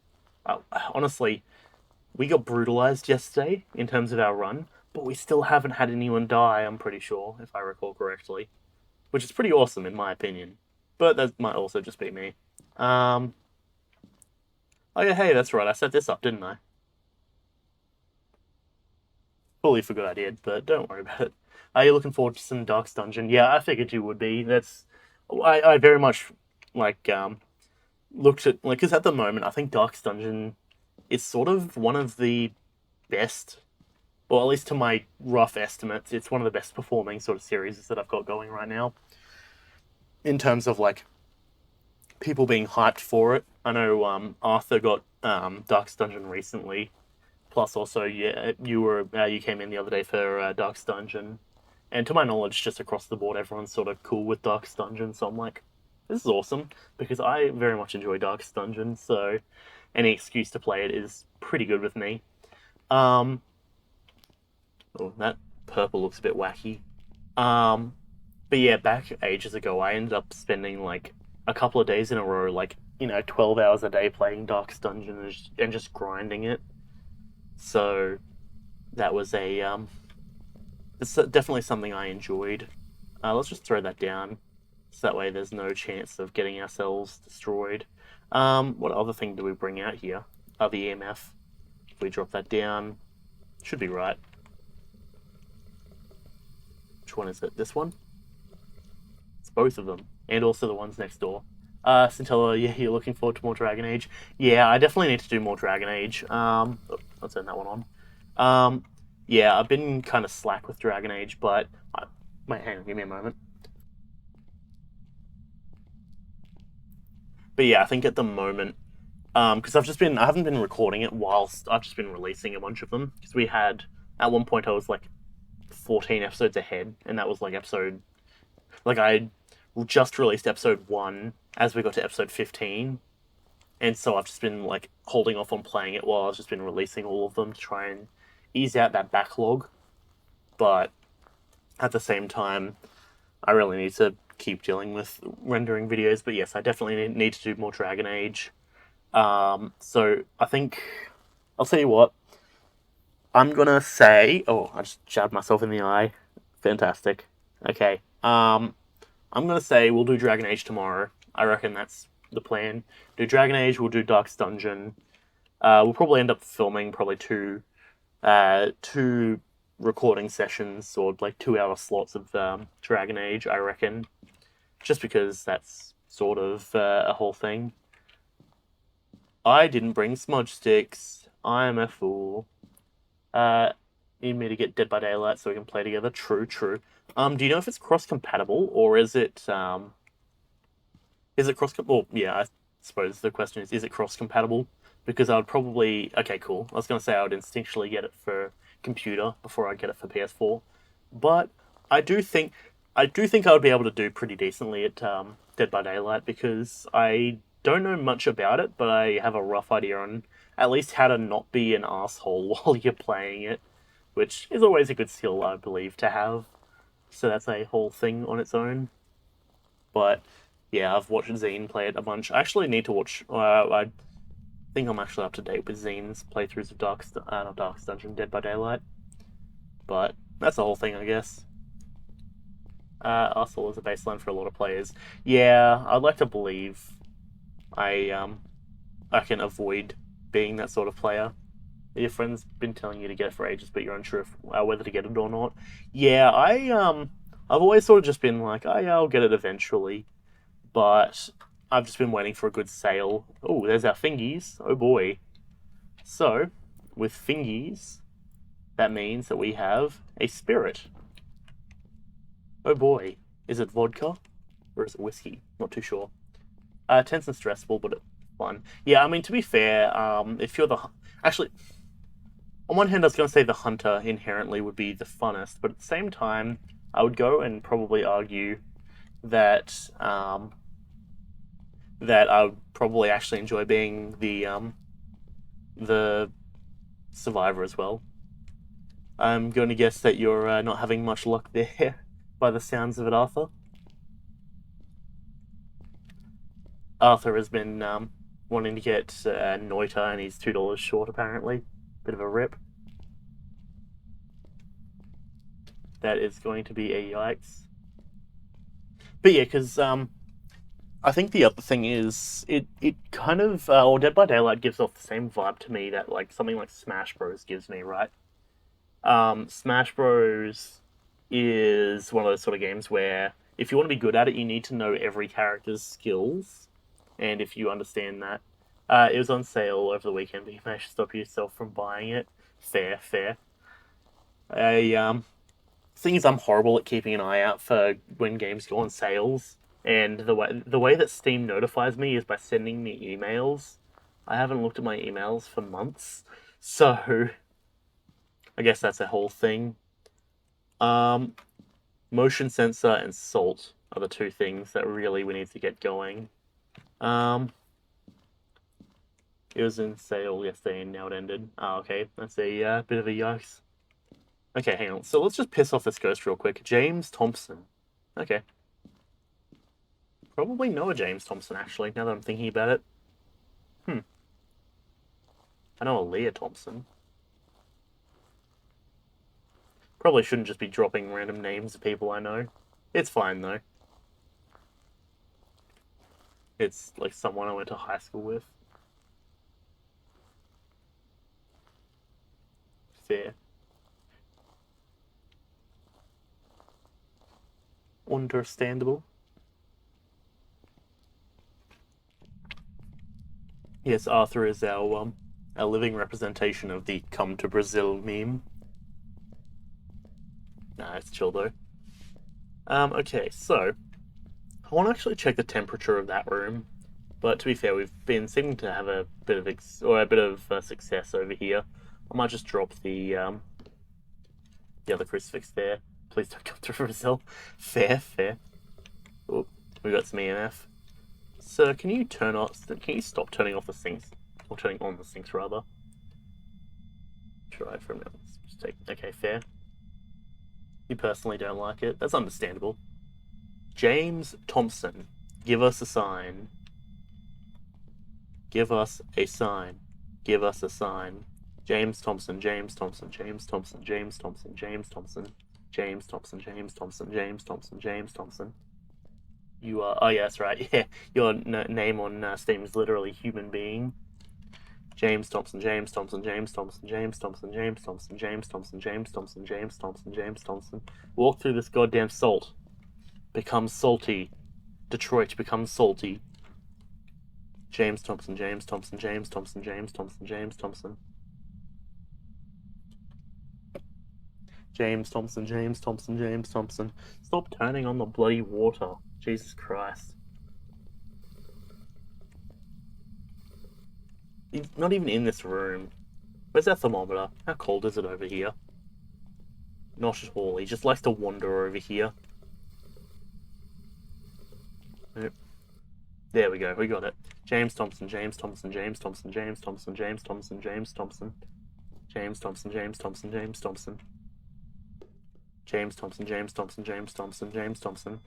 Honestly, we got brutalized yesterday in terms of our run, but we still haven't had anyone die, I'm pretty sure, if I recall correctly. Which is pretty awesome in my opinion. But that might also just be me. Oh yeah, hey, that's right, I set this up, didn't I? Fully forgot I did, but don't worry about it. Are you looking forward to some Darkest Dungeon? Yeah, I figured you would be. I very much like looked at, like, because at the moment I think Darkest Dungeon is sort of one of the best or at least to my rough estimates, it's one of the best performing sort of series that I've got going right now. In terms of like people being hyped for it, I know Arthur got Darkest Dungeon recently. Plus, also, yeah, you came in the other day for Darkest Dungeon, and to my knowledge, just across the board, everyone's sort of cool with Darkest Dungeon. So I'm like, this is awesome because I very much enjoy Darkest Dungeon. So any excuse to play it is pretty good with me. Um, oh, that purple looks a bit wacky. Um, but yeah, back ages ago, I ended up spending like a couple of days in a row, like 12 hours a day playing Darkest Dungeon and just grinding it. So that was it's definitely something I enjoyed. Let's just throw that down, so that way there's no chance of getting ourselves destroyed. What other thing do we bring out here? The EMF. If we drop that down, should be right. Which one is it? This one? It's both of them, and also the ones next door. Scintilla, yeah, you're looking forward to more Dragon Age. Yeah, I definitely need to do more Dragon Age. I'll turn that one on. Yeah, I've been kind of slack with Dragon Age, but hang on, give me a moment. But yeah, I think at the moment, because I haven't been recording it whilst I've just been releasing a bunch of them. Because we had at one point I was like 14 episodes ahead, and that was like I just released episode 1 as we got to episode 15, and so I've just been like holding off on playing it while I've just been releasing all of them to try and ease out that backlog. But at the same time, I really need to keep dealing with rendering videos. But yes, I definitely need to do more Dragon Age. So I think I'll tell you what. I'm gonna say. Oh, I just jabbed myself in the eye. Fantastic. Okay. I'm gonna say we'll do Dragon Age tomorrow. I reckon that's the plan. Do Dragon Age. We'll do Darkest Dungeon. We'll probably end up filming probably two recording sessions or like 2 hour slots of Dragon Age. I reckon, just because that's sort of a whole thing. I didn't bring smudge sticks. I'm a fool. Need me to get Dead by Daylight so we can play together. True, true. Do you know if it's cross compatible or is it cross? Well, yeah, I suppose the question is it cross compatible? Because I would probably okay, cool. I was gonna say I would instinctually get it for computer before I get it for PS4, but I do think I do think I would be able to do pretty decently at Dead by Daylight because I don't know much about it, but I have a rough idea on at least how to not be an asshole while you're playing it, which is always a good skill, I believe, to have. So that's a whole thing on its own. But yeah, I've watched Zine play it a bunch. I actually need to watch. I think I'm actually up to date with Zine's playthroughs of not Darkest Dungeon, Dead by Daylight. But that's the whole thing, I guess. Arsenal is a baseline for a lot of players. Yeah, I'd like to believe I can avoid being that sort of player. Your friend's been telling you to get it for ages, but you're unsure whether to get it or not. Yeah, I've always sort of just been like, oh yeah, I'll get it eventually, but I've just been waiting for a good sale. Oh, there's our fingies. Oh boy. So, with fingies, that means that we have a spirit. Oh boy. Is it vodka? Or is it whiskey? Not too sure. Tense and stressful, but fun. Yeah, I mean, to be fair, if you're the... Actually, on one hand, I was going to say the hunter inherently would be the funnest, but at the same time, I would go and probably argue that that I would probably actually enjoy being the survivor as well. I'm going to guess that you're not having much luck there, by the sounds of it, Arthur. Arthur has been wanting to get Noita, and he's $2 short apparently. Bit of a rip. That is going to be a yikes. But yeah, because I think the other thing is it kind of or Dead by Daylight gives off the same vibe to me that like something like Smash Bros gives me, right? Smash Bros is one of those sort of games where if you want to be good at it, you need to know every character's skills, and if you understand that, it was on sale over the weekend, but you managed to stop yourself from buying it. Fair, fair. Thing is, I'm horrible at keeping an eye out for when games go on sales, and the way that Steam notifies me is by sending me emails. I haven't looked at my emails for months, so I guess that's a whole thing. Um, Motion sensor and salt are the two things that really we need to get going. Um, it was in sale yesterday and now it ended. Oh, okay, that's a bit of a yikes. Okay, hang on. So let's just piss off this ghost real quick. James Thompson. Okay. Probably know a James Thompson, actually, now that I'm thinking about it. I know a Leah Thompson. Probably shouldn't just be dropping random names of people I know. It's fine, though. It's like someone I went to high school with. Fair. Understandable. Yes, Arthur is our living representation of the "come to Brazil" meme. Nah, it's chill though. Okay, so I want to actually check the temperature of that room, but to be fair, we've been seeming to have a bit of success over here. I might just drop the other crucifix there. Please don't come to Brazil. Fair, fair. Oh, we got some EMF. Sir, can you stop turning off the sinks? Or turning on the sinks, rather. Try for a minute. Okay, fair. You personally don't like it. That's understandable. James Thompson, give us a sign. Give us a sign. Give us a sign. James Thompson, James Thompson, James Thompson, James Thompson, James Thompson, James Thompson, James Thompson, James Thompson, James Thompson. You are. Oh, yeah, that's right. Yeah, your name on Steam is literally human being. James Thompson, James Thompson, James Thompson, James Thompson, James Thompson, James Thompson, James Thompson, James Thompson, James Thompson. Walk through this goddamn salt. Become salty. Detroit becomes salty. James Thompson, James Thompson, James Thompson, James Thompson, James Thompson. James Thompson, James Thompson, James Thompson. Stop turning on the bloody water. Jesus Christ. He's not even in this room. Where's that thermometer? How cold is it over here? Not at all. He just likes to wander over here. Nope. There we go. We got it. James Thompson, James Thompson, James Thompson, James Thompson, James Thompson, James Thompson. James Thompson, James Thompson, James Thompson. James Thompson, James Thompson, James Thompson, James Thompson.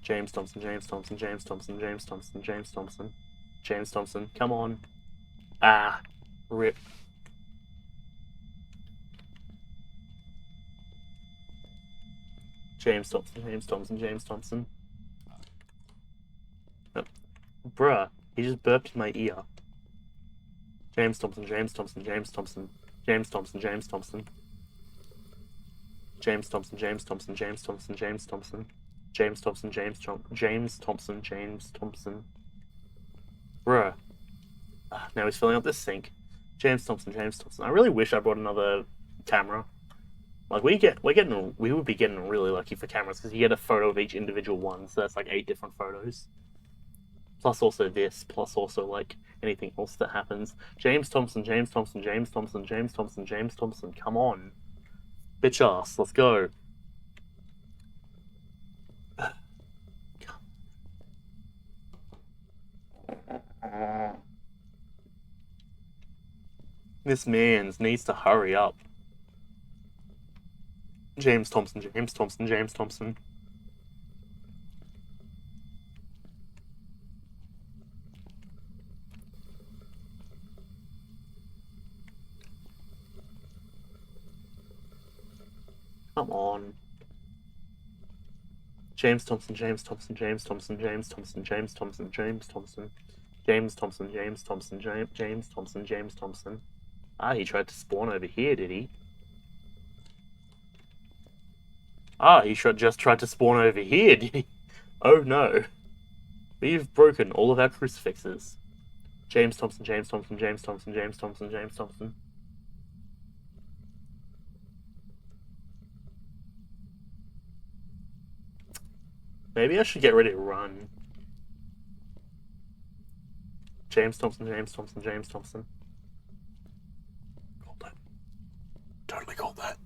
James Thompson, James Thompson, James Thompson, James Thompson, James Thompson. James Thompson, come on. Ah, rip. James Thompson, James Thompson, James Thompson. Oh. Bruh, he just burped in my ear. James Thompson, James Thompson, James Thompson, James Thompson, James Thompson. James Thompson, James Thompson, James Thompson, James Thompson. James Thompson, James Thompson, James Thompson. Bruh. Now he's filling up this sink. James Thompson, James Thompson. I really wish I brought another camera. Like we would be getting really lucky for cameras because you get a photo of each individual one, so that's like 8 different photos. Plus also this, plus also like anything else that happens. James Thompson, James Thompson, James Thompson, James Thompson, James Thompson. Come on, bitch ass, let's go. This man needs to hurry up. James Thompson, James Thompson, James Thompson. Come on. James Thompson, James Thompson, James Thompson, James Thompson, James Thompson, James Thompson, James Thompson, James Thompson, James Thompson, James Thompson. Ah, he tried to spawn over here, did he? Ah, he just tried to spawn over here, did he? Oh no. We've broken all of our crucifixes. James Thompson, James Thompson, James Thompson, James Thompson, James Thompson. Maybe I should get ready to run. James Thompson, James Thompson, James Thompson. Called that. Totally called that.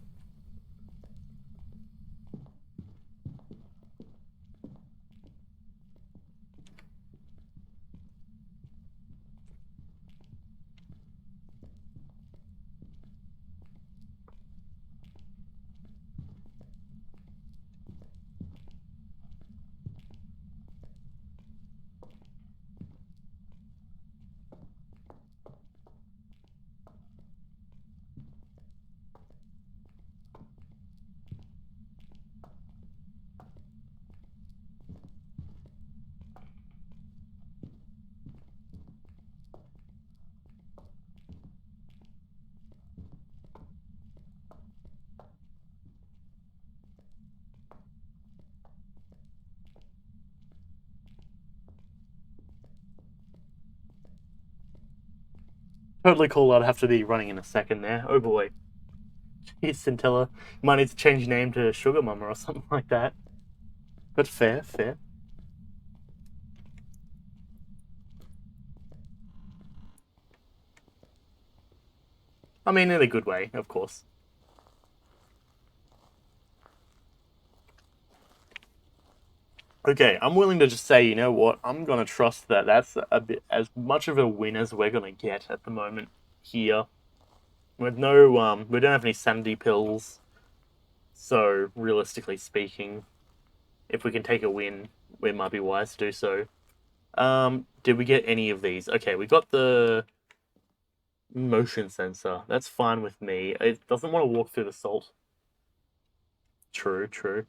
Totally cool. I'd have to be running in a second there. Oh boy. Jeez, Scintilla. Might need to change your name to Sugar Mama or something like that. But fair, fair. I mean, in a good way, of course. Okay, I'm willing to just say, you know what? I'm gonna trust that that's a bit as much of a win as we're gonna get at the moment here. With no, we don't have any sanity pills, so realistically speaking, if we can take a win, it might be wise to do so. Did we get any of these? Okay, we got the motion sensor. That's fine with me. It doesn't want to walk through the salt. True, true.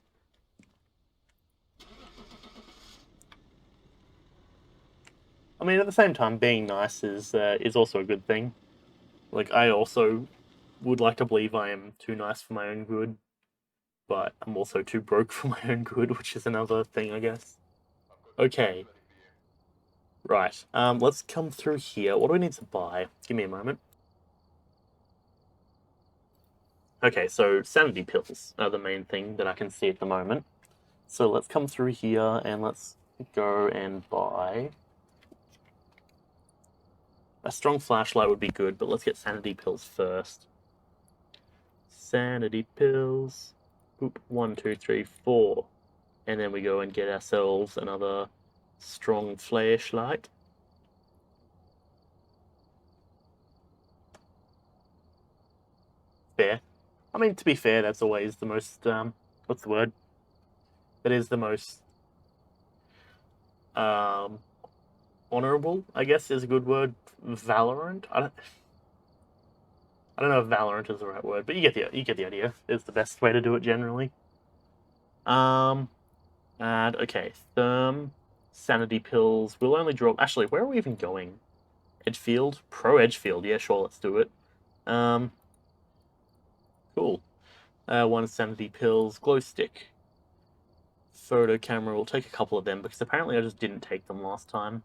I mean, at the same time, being nice is also a good thing. Like, I also would like to believe I am too nice for my own good, but I'm also too broke for my own good, which is another thing, I guess. Okay. Right. Let's come through here. What do we need to buy? Give me a moment. Okay, so sanity pills are the main thing that I can see at the moment. So let's come through here and let's go and buy. A strong flashlight would be good, but let's get sanity pills first. Sanity pills. Boop, 1, 2, 3, 4. And then we go and get ourselves another strong flashlight. Fair. I mean, to be fair, that's always the most, what's the word? That is the most, honorable, I guess is a good word. Valorant? I don't know if Valorant is the right word, but you get the idea. It's the best way to do it generally. And okay, Therm, sanity pills. We'll only drop. Actually, where are we even going? Edgefield, Pro Edgefield. Yeah, sure, let's do it. Cool. 1 sanity pills, glow stick, photo camera. We'll take a couple of them because apparently I just didn't take them last time.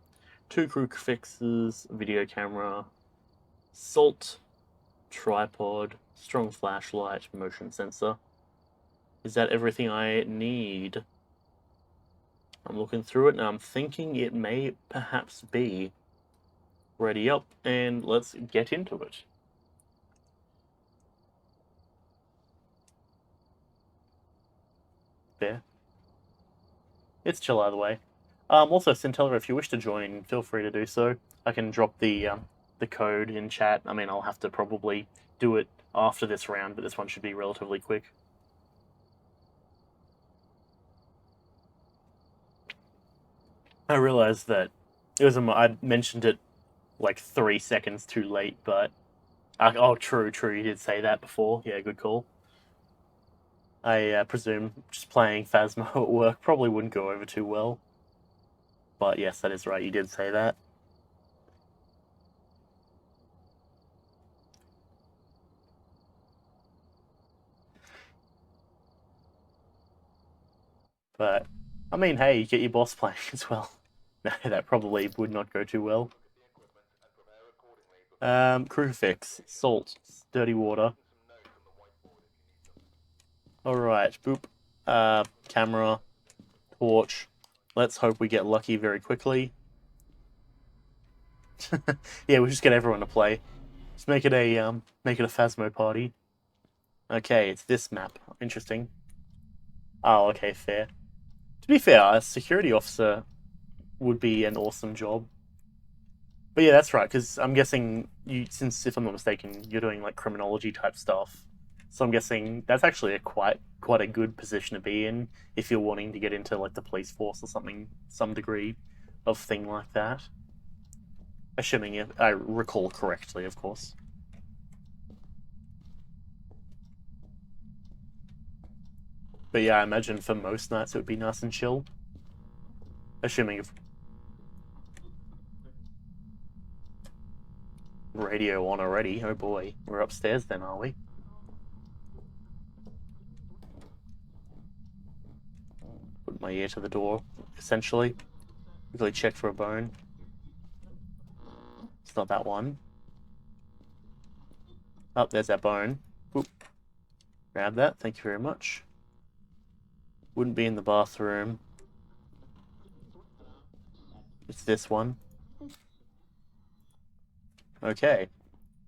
2 crew fixes, video camera, salt, tripod, strong flashlight, motion sensor. Is that everything I need? I'm looking through it and I'm thinking it may perhaps be. Ready up and let's get into it. There. It's chill either way. Also, Scintilla, if you wish to join, feel free to do so. I can drop the code in chat. I mean, I'll have to probably do it after this round, but this one should be relatively quick. I realized that it was I mentioned it like 3 seconds too late, but oh, true, you did say that before. Yeah, good call. I presume just playing Phasmo at work probably wouldn't go over too well. But yes, that is right, you did say that. But, I mean, hey, you get your boss playing as well. No, that probably would not go too well. Crucifix, salt, dirty water. Alright, boop. Camera, torch. Let's hope we get lucky very quickly. Yeah, we'll just get everyone to play. Let's make it a Phasmo party. Okay, it's this map. Interesting. Oh, okay, fair. To be fair, a security officer would be an awesome job. But yeah, that's right, because I'm guessing you, since if I'm not mistaken, you're doing like criminology type stuff. So I'm guessing that's actually a quite a good position to be in if you're wanting to get into like the police force or something, some degree of thing like that. Assuming if I recall correctly, of course. But yeah, I imagine for most nights it would be nice and chill. Assuming if radio on already, oh boy, we're upstairs then, are we? Put my ear to the door, essentially. Quickly check for a bone. It's not that one. Oh, there's that bone. Oop. Grab that, thank you very much. Wouldn't be in the bathroom. It's this one. Okay.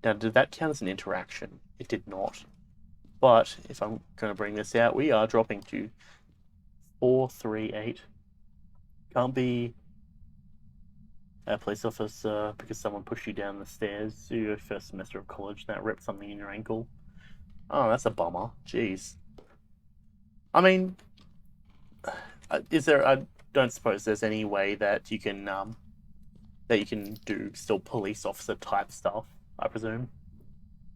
Now, did that count as an interaction? It did not. But if I'm going to bring this out, we are dropping to 438. Can't be a police officer because someone pushed you down the stairs to your first semester of college that ripped something in your ankle. Oh, that's a bummer. Jeez. I mean, is there? I don't suppose there's any way that you can do still police officer type stuff. I presume.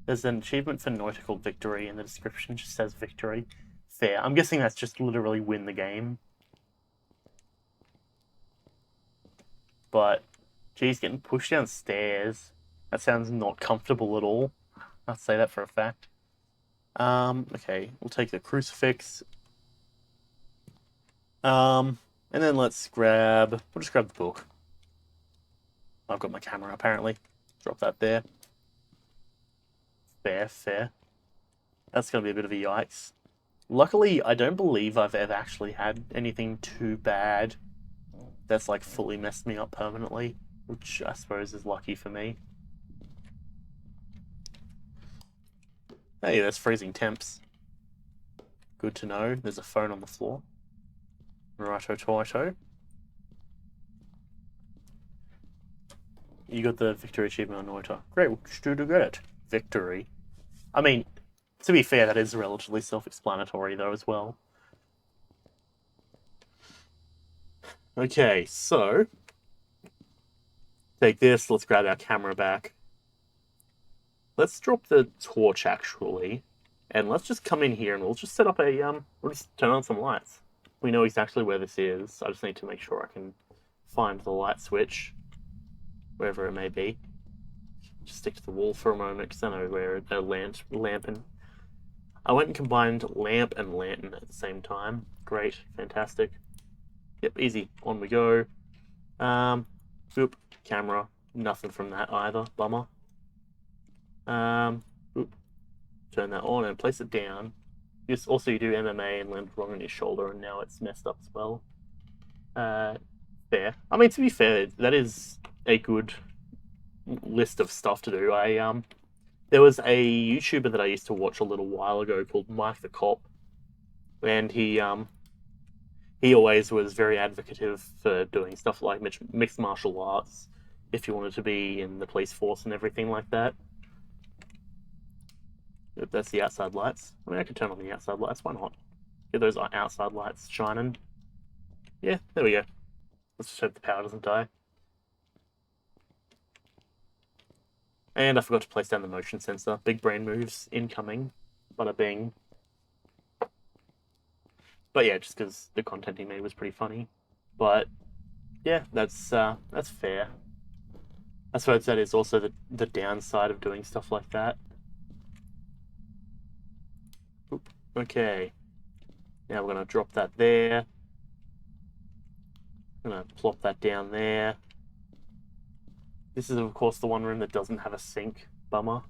There's an achievement for nautical victory, and the description just says victory. Fair. I'm guessing that's just literally win the game. But, geez, getting pushed downstairs. That sounds not comfortable at all. I'll say that for a fact. Okay, we'll take the crucifix. And then we'll just grab the book. I've got my camera apparently. Drop that there. Fair. That's gonna be a bit of a yikes. Luckily, I don't believe I've ever actually had anything too bad that's like fully messed me up permanently, which I suppose is lucky for me. Hey, there's freezing temps. Good to know. There's a phone on the floor. Righto. You got the victory achievement on Noita. Great, what you do to get it? Victory. I mean, to be fair, that is relatively self-explanatory though as well. Okay, so take this. Let's grab our camera back. Let's drop the torch actually, and let's just come in here and we'll just set up a we'll just turn on some lights. We know exactly where this is. I just need to make sure I can find the light switch, wherever it may be. Just stick to the wall for a moment because I know where the lamp and I went and combined lamp and lantern at the same time. Great, fantastic. Yep, easy. On we go. Boop, camera. Nothing from that either. Bummer. Boop. Turn that on and place it down. You do MMA and land wrong on your shoulder, and now it's messed up as well. Fair. I mean, to be fair, that is a good list of stuff to do. There was a YouTuber that I used to watch a little while ago called Mike the Cop, and he always was very advocative for doing stuff like mixed martial arts if you wanted to be in the police force and everything like that. That's the outside lights. I mean, I could turn on the outside lights. Why not? Get those outside lights shining. Yeah, there we go. Let's just hope the power doesn't die. And I forgot to place down the motion sensor. Big brain moves incoming. Bada bing. But yeah, just because the content he made was pretty funny. But yeah, that's fair. I suppose that is also the downside of doing stuff like that. Oop. Okay. Now we're going to drop that there. I'm going to plop that down there. This is, of course, the one room that doesn't have a sink. Bummer.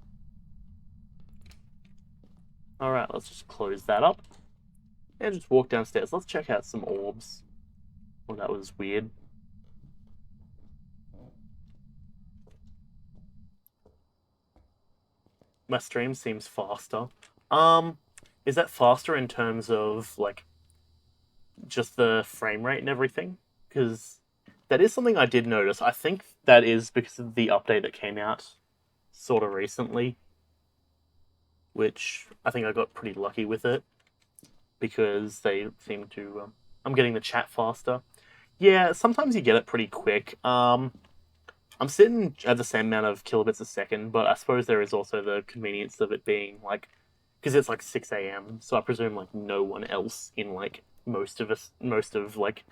Alright, let's just close that up. And just walk downstairs. Let's check out some orbs. Oh, that was weird. My stream seems faster. Is that faster in terms of, like, just the frame rate and everything? Because that is something I did notice. I think that is because of the update that came out sort of recently, which I think I got pretty lucky with it, because they seem to... I'm getting the chat faster. Yeah, sometimes you get it pretty quick. I'm sitting at the same amount of kilobits a second, but I suppose there is also the convenience of it being, like, because it's like 6 a.m., so I presume, like, no one else in, like, most of, like,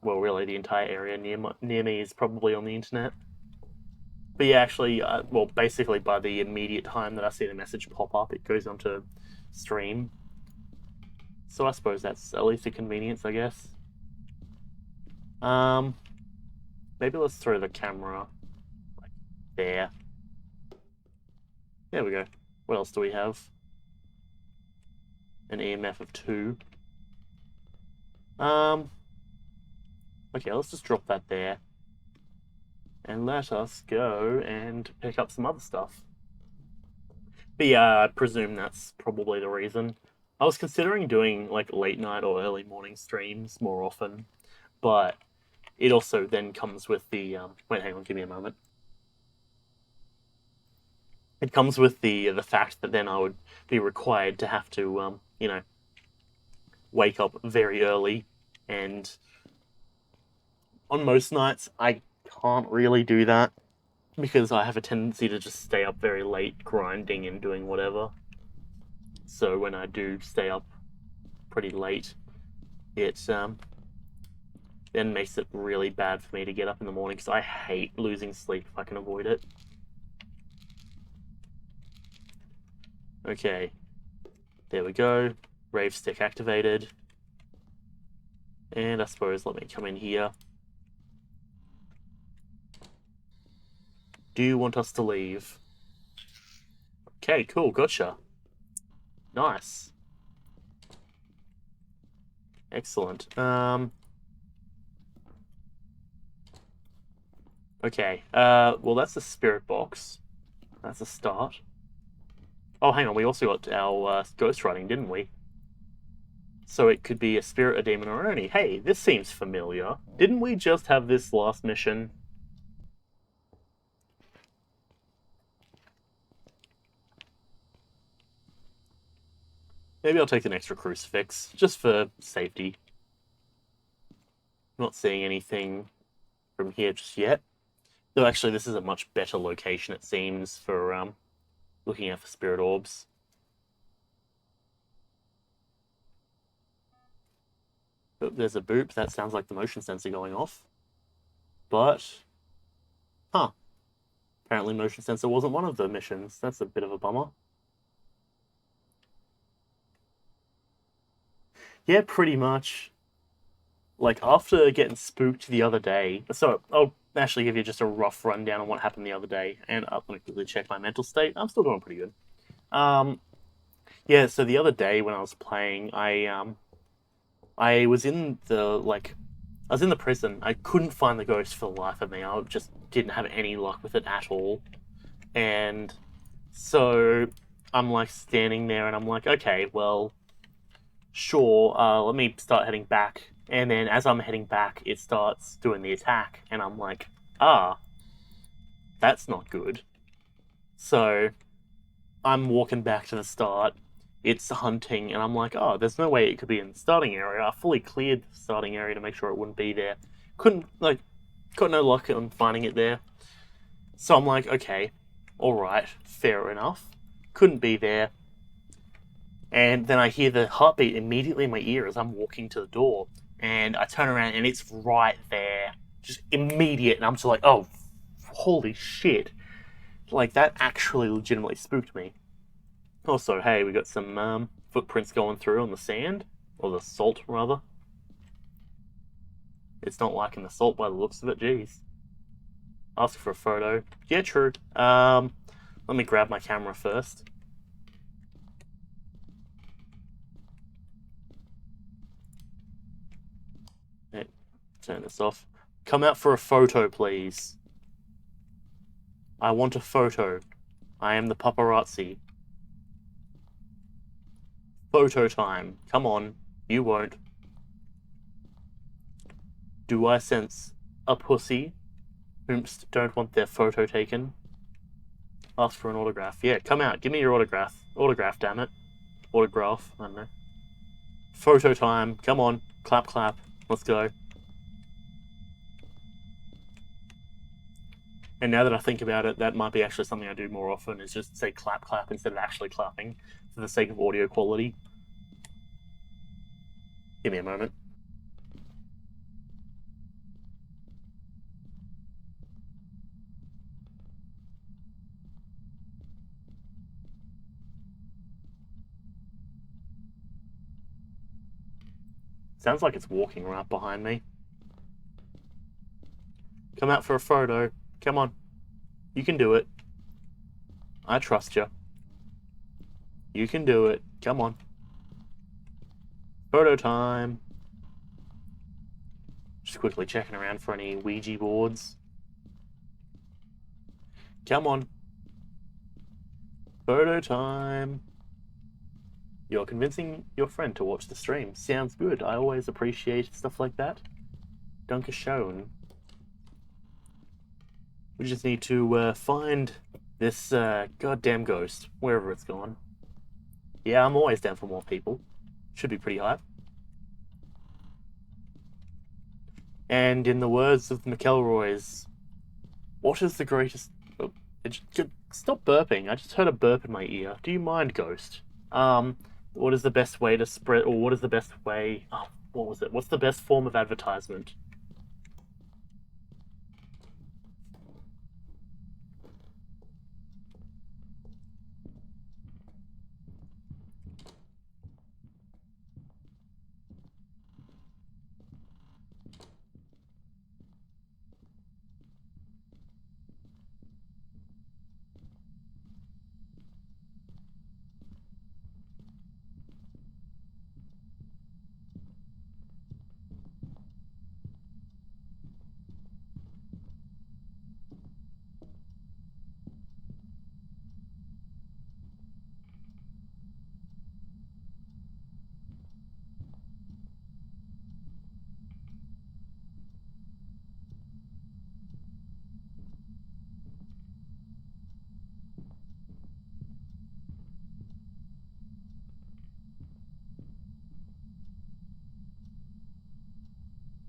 well, really the entire area near me is probably on the internet. But yeah, actually, well, basically by the immediate time that I see the message pop up, it goes onto stream. So I suppose that's at least a convenience, I guess. Maybe let's throw the camera, like, there. There we go. What else do we have? An EMF of 2. Okay, let's just drop that there. And let us go and pick up some other stuff. But yeah, I presume that's probably the reason. I was considering doing, like, late night or early morning streams more often, but it also then comes with the... wait, hang on, give me a moment. It comes with the fact that then I would be required to have to, you know, wake up very early, and on most nights I can't really do that because I have a tendency to just stay up very late grinding and doing whatever. So when I do stay up pretty late, it then makes it really bad for me to get up in the morning, because I hate losing sleep if I can avoid it. Okay, there we go. Rave stick activated. And I suppose let me come in here. Do you want us to leave? Okay, cool, gotcha. Nice. Excellent. Okay, well, that's the spirit box. That's a start. Oh, hang on, we also got our ghost writing, didn't we? So it could be a spirit, a demon, or an Oni. Hey, this seems familiar. Didn't we just have this last mission? Maybe I'll take an extra crucifix, just for safety. Not seeing anything from here just yet. Though actually, this is a much better location, it seems, for looking out for spirit orbs. Oh, there's a boop. That sounds like the motion sensor going off. But, huh. Apparently motion sensor wasn't one of the missions. That's a bit of a bummer. Yeah, pretty much. Like, after getting spooked the other day... So, I'll actually give you just a rough rundown on what happened the other day. And let me quickly check my mental state. I'm still doing pretty good. Yeah, so the other day when I was playing, I was in the, I was in the prison. I couldn't find the ghost for the life of me. I just didn't have any luck with it at all. And so I'm, like, standing there and I'm like, okay, well, sure, let me start heading back. And then as I'm heading back, it starts doing the attack. And I'm like, that's not good. So I'm walking back to the start. It's hunting, and I'm like, oh, there's no way it could be in the starting area. I fully cleared the starting area to make sure it wouldn't be there. Couldn't, like, got no luck on finding it there. So I'm like, okay, alright, fair enough. Couldn't be there. And then I hear the heartbeat immediately in my ear as I'm walking to the door. And I turn around and it's right there. Just immediate. And I'm just like, oh, holy shit. Like, that actually legitimately spooked me. Also, hey, we got some footprints going through on the sand. Or the salt, rather. It's not liking the salt by the looks of it, jeez. Ask for a photo. Yeah, true. Let me grab my camera first. Okay, turn this off. Come out for a photo, please. I want a photo. I am the paparazzi. Photo time. Come on. You won't. Do I sense a pussy whomst don't want their photo taken? Ask for an autograph. Yeah, come out. Give me your autograph. Autograph, damn it. Autograph. I don't know. Photo time. Come on. Clap, clap. Let's go. And now that I think about it, that might be actually something I do more often, is just say clap, clap instead of actually clapping for the sake of audio quality. Give me a moment. Sounds like it's walking right behind me. Come out for a photo. Come on. You can do it. I trust you. You can do it. Come on. Photo time. Just quickly checking around for any Ouija boards. Come on. Photo time. You're convincing your friend to watch the stream. Sounds good. I always appreciate stuff like that. Danke schön. We just need to find this goddamn ghost, wherever it's gone. Yeah, I'm always down for more people. Should be pretty hype. And in the words of the McElroys, what is the greatest... Oh, stop burping. I just heard a burp in my ear. Do you mind, ghost? What is the best way to spread... Or what is the best way... Oh, what was it? What's the best form of advertisement?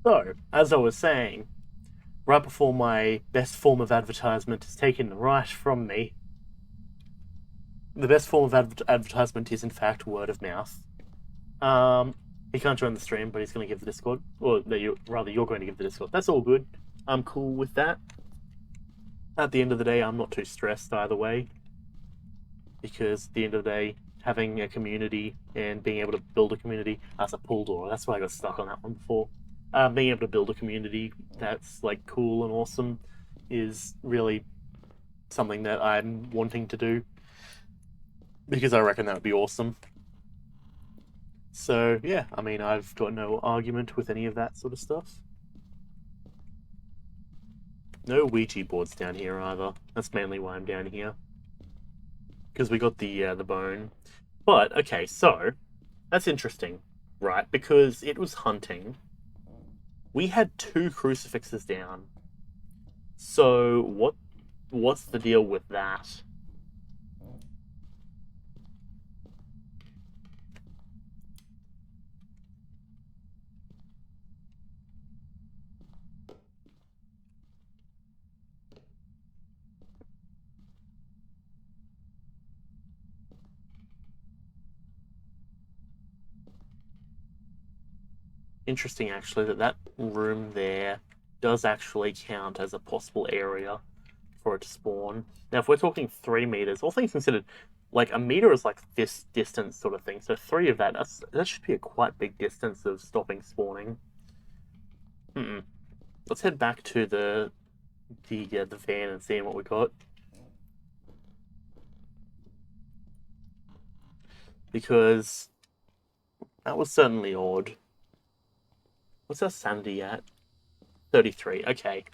So, as I was saying, right before my best form of advertisement is taken right from me, the best form of advertisement is, in fact, word of mouth. He can't join the stream, but he's going to give the Discord, or rather, you're going to give the Discord. That's all good. I'm cool with that. At the end of the day, I'm not too stressed either way, because at the end of the day, having a community and being able to build a community as a pull door, that's why I got stuck on that one before. Being able to build a community that's like cool and awesome is really something that I'm wanting to do, because I reckon that would be awesome. So yeah, I mean, I've got no argument with any of that sort of stuff. No Ouija boards down here either. That's mainly why I'm down here, because we got the bone. But okay, so that's interesting, right? Because it was hunting. We had 2 crucifixes down. So what's the deal with that? Interesting, actually, that room there does actually count as a possible area for it to spawn. Now, if we're talking 3 meters, all things considered, like a meter is like this distance sort of thing. So 3 of that should be a quite big distance of stopping spawning. Let's head back to the the van and seeing what we got. Because that was certainly odd. What's our sanity at? 33. Okay.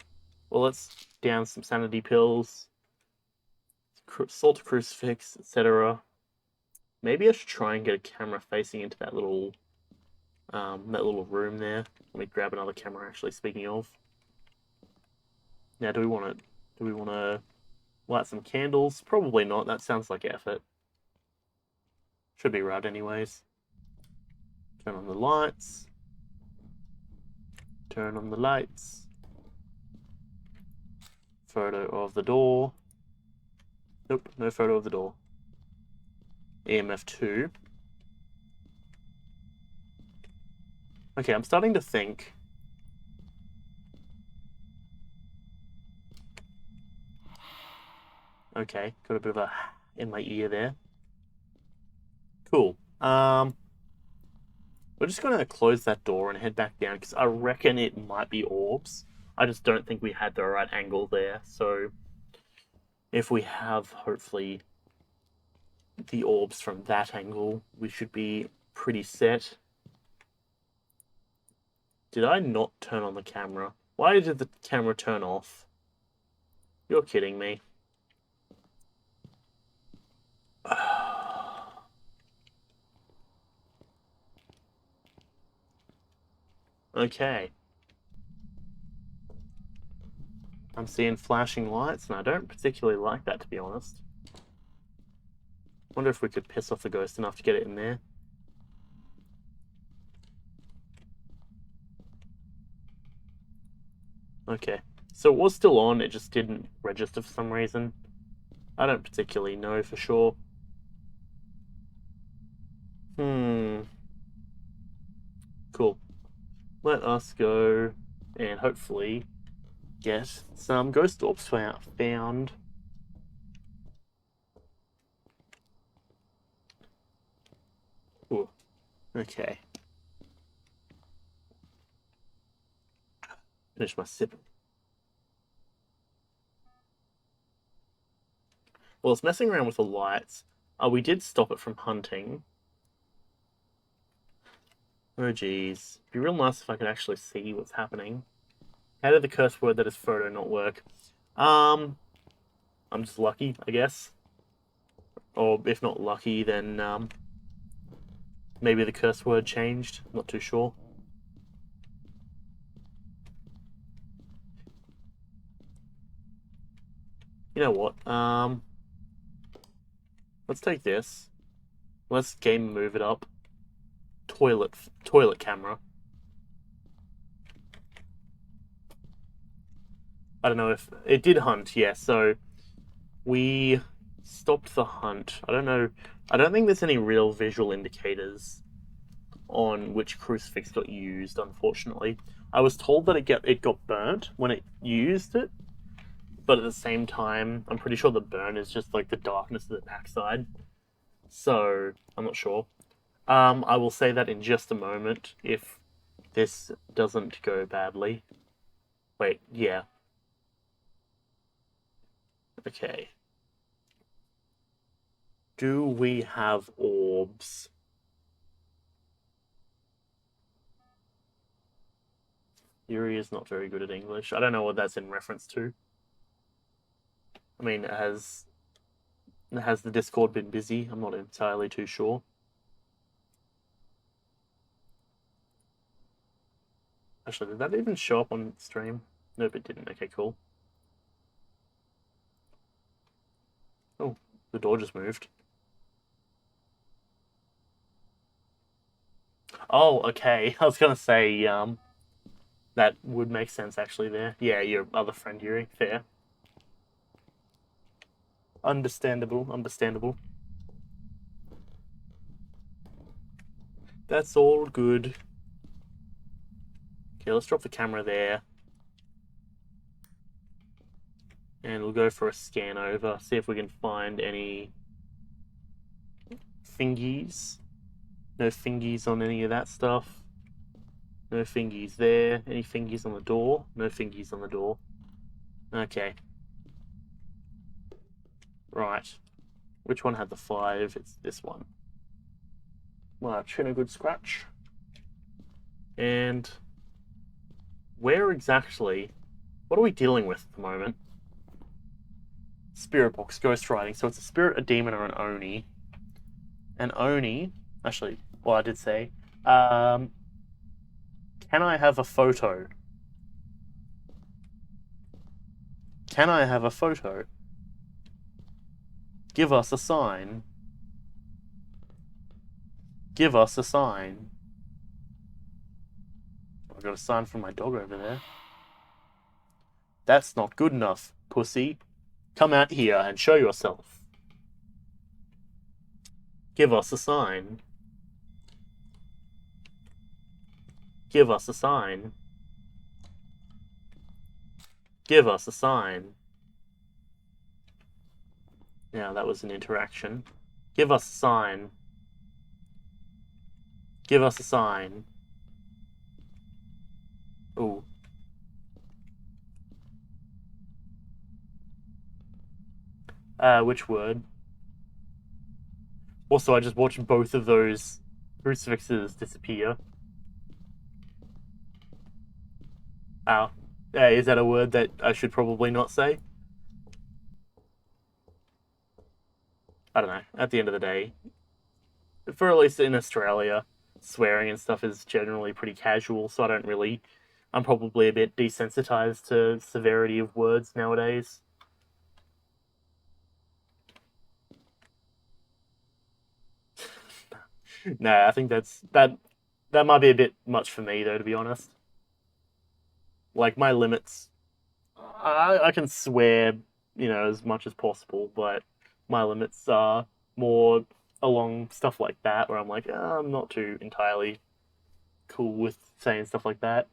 Well, let's down some sanity pills. Salt crucifix, etc. Maybe I should try and get a camera facing into that little room there. Let me grab another camera. Actually, speaking of, now do we want to light some candles? Probably not. That sounds like effort. Should be right, anyways. Turn on the lights. Turn on the lights. Photo of the door. Nope, no photo of the door. EMF 2. Okay, I'm starting to think. Okay, got a bit of a in my ear there. Cool. We're just gonna close that door and head back down because I reckon it might be orbs. I just don't think we had the right angle there. So if we have, hopefully, the orbs from that angle, we should be pretty set. Did I not turn on the camera? Why did the camera turn off? You're kidding me. Okay. I'm seeing flashing lights, and I don't particularly like that, to be honest. Wonder if we could piss off the ghost enough to get it in there. Okay. So it was still on, it just didn't register for some reason. I don't particularly know for sure. Cool. Let us go and hopefully get some ghost orbs found. Ooh. Okay. Finish my sip. Well, it's messing around with the lights. We did stop it from hunting. Oh, geez. It'd be real nice if I could actually see what's happening. How did the curse word that is photo not work? I'm just lucky, I guess. Or if not lucky, then maybe the curse word changed. I'm not too sure. You know what? Let's take this. Let's game move it up. Toilet camera. I don't know if it did hunt. Yeah, so we stopped the hunt. I don't know. I don't think there's any real visual indicators on which crucifix got used. Unfortunately, I was told that it got burnt when it used it, but at the same time, I'm pretty sure the burn is just like the darkness of the backside. So I'm not sure. I will say that in just a moment if this doesn't go badly. Wait, yeah. Okay. Do we have orbs? Yuri is not very good at English. I don't know what that's in reference to. I mean, has the Discord been busy? I'm not entirely too sure. Actually, did that even show up on stream? Nope, it didn't. Okay, cool. Oh, the door just moved. Oh, okay. I was gonna say, that would make sense actually there. Yeah, your other friend Yuri. Fair. Understandable, understandable. That's all good. Okay, let's drop the camera there. And we'll go for a scan over, see if we can find any fingies. No fingies on any of that stuff. No fingies there. Any fingies on the door? No fingies on the door. Okay. Right. Which one had the 5? It's this one. March in a good scratch. And where exactly... What are we dealing with at the moment? Spirit box, ghost writing. So it's a spirit, a demon, or an oni. An oni... Actually, well, I did say... can I have a photo? Can I have a photo? Give us a sign. Give us a sign. I've got a sign from my dog over there. That's not good enough, pussy. Come out here and show yourself. Give us a sign. Give us a sign. Give us a sign. Now that was an interaction. Give us a sign. Give us a sign. Ooh. Which word? Also, I just watched both of those crucifixes disappear. Ow. Is that a word that I should probably not say? I don't know. At the end of the day, for at least in Australia, swearing and stuff is generally pretty casual, so I don't really... I'm probably a bit desensitized to severity of words nowadays. No, I think that might be a bit much for me, though, to be honest. Like, my limits... I can swear, as much as possible, but my limits are more along stuff like that, where I'm like, I'm not too entirely cool with saying stuff like that.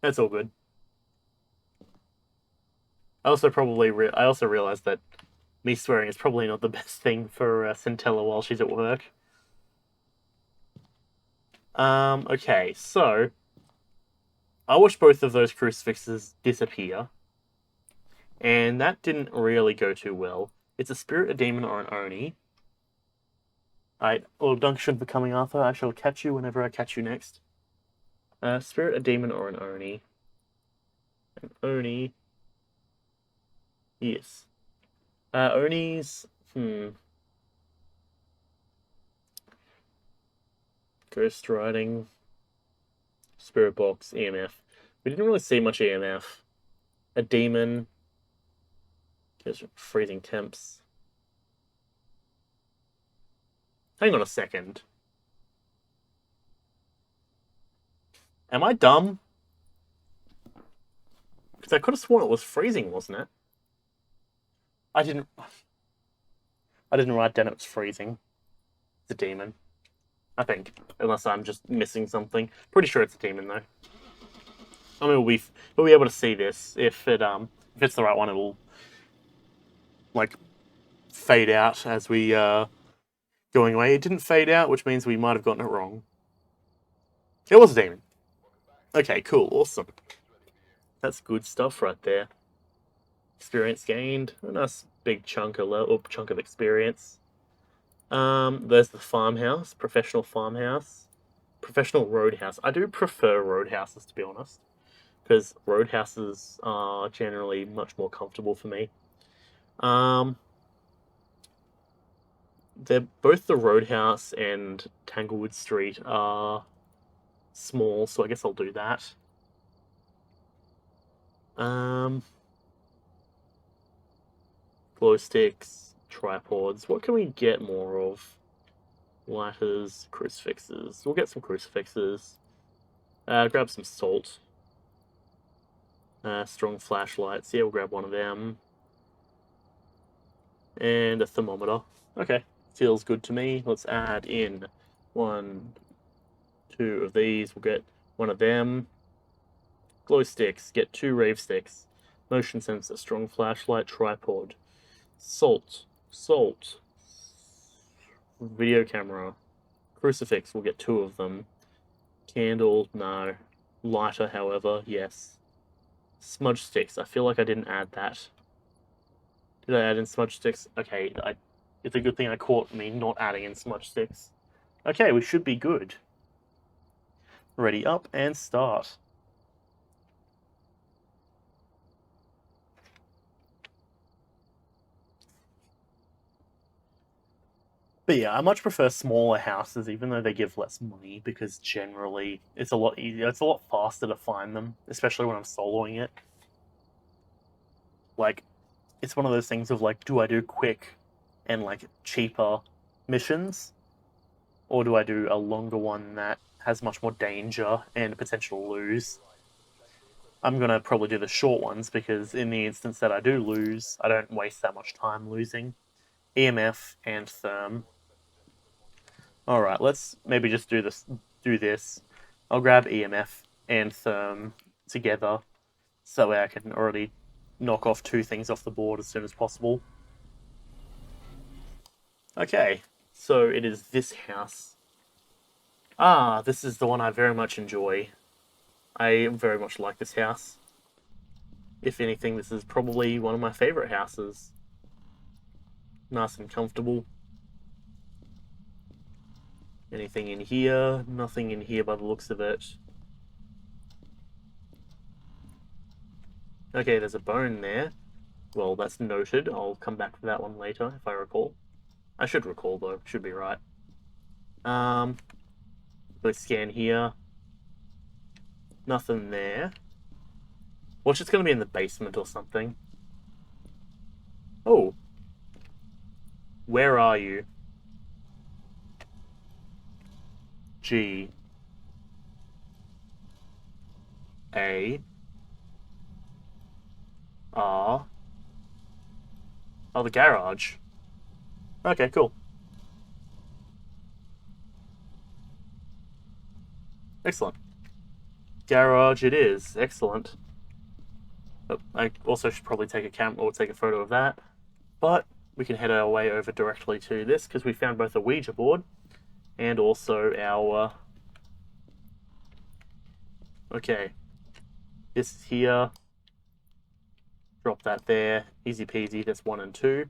That's all good. I also realized that me swearing is probably not the best thing for Centella while she's at work. Okay, so I watched both of those crucifixes disappear, and that didn't really go too well. It's a spirit, a demon, or an oni. Alright, well, Dunk should be coming, Arthur. I shall catch you whenever I catch you next. Spirit, a demon, or an oni. An oni. Yes. Onis. Ghost riding. Spirit box. EMF. We didn't really see much EMF. A demon. Just freezing temps. Hang on a second. Am I dumb? Because I could have sworn it was freezing, wasn't it? I didn't write down it was freezing. It's a demon. I think. Unless I'm just missing something. Pretty sure it's a demon, though. I mean, we'll be able to see this. If it's the right one, it'll, like, fade out as we, going away. It didn't fade out, which means we might have gotten it wrong. It was a demon. Okay, cool, awesome. That's good stuff right there. Experience gained. A nice big chunk of experience. There's the farmhouse, professional farmhouse, professional roadhouse. I do prefer roadhouses, to be honest, because roadhouses are generally much more comfortable for me. They're both the Roadhouse and Tanglewood Street are small, so I guess I'll do that. Glow sticks, tripods. What can we get more of? Lighters, crucifixes. We'll get some crucifixes. Grab some salt. Strong flashlights. Yeah, we'll grab one of them. And a thermometer. Okay, feels good to me. Let's add in 1, 2 of these. We'll get one of them. Glow sticks. Get 2 rave sticks. Motion sensor. Strong flashlight. Tripod. Salt. Salt. Video camera. Crucifix. We'll get 2 of them. Candle. No. Lighter, however, yes. Smudge sticks. I feel like I didn't add that. Did I add in smudge sticks? Okay, it's a good thing I caught me not adding in smudge sticks. Okay, we should be good. Ready up and start. But yeah, I much prefer smaller houses, even though they give less money, because generally it's a lot easier. It's a lot faster to find them, especially when I'm soloing it. Like, it's one of those things of like, do I do quick and like cheaper missions, or do I do a longer one that has much more danger and potential to lose? I'm gonna probably do the short ones because in the instance that I do lose, I don't waste that much time losing. EMF and Therm. Alright, let's maybe just do this. I'll grab EMF and Therm together so that I can already knock off 2 things off the board as soon as possible. Okay, so it is this house. Ah, this is the one I very much enjoy. I very much like this house. If anything, this is probably one of my favorite houses. Nice and comfortable. Anything in here? Nothing in here by the looks of it. Okay, there's a bone there. Well, that's noted. I'll come back to that one later if I recall. I should recall though. Should be right. Let's scan here. Nothing there. Watch, it's gonna be in the basement or something. Oh. Where are you? G. A. R. Oh, the garage. Okay, cool. Excellent. Garage it is. Excellent. Oh, I also should probably take a camera or take a photo of that. But we can head our way over directly to this because we found both a Ouija board and also our... Okay. This is here. Drop that there. Easy peasy. That's 1 and 2.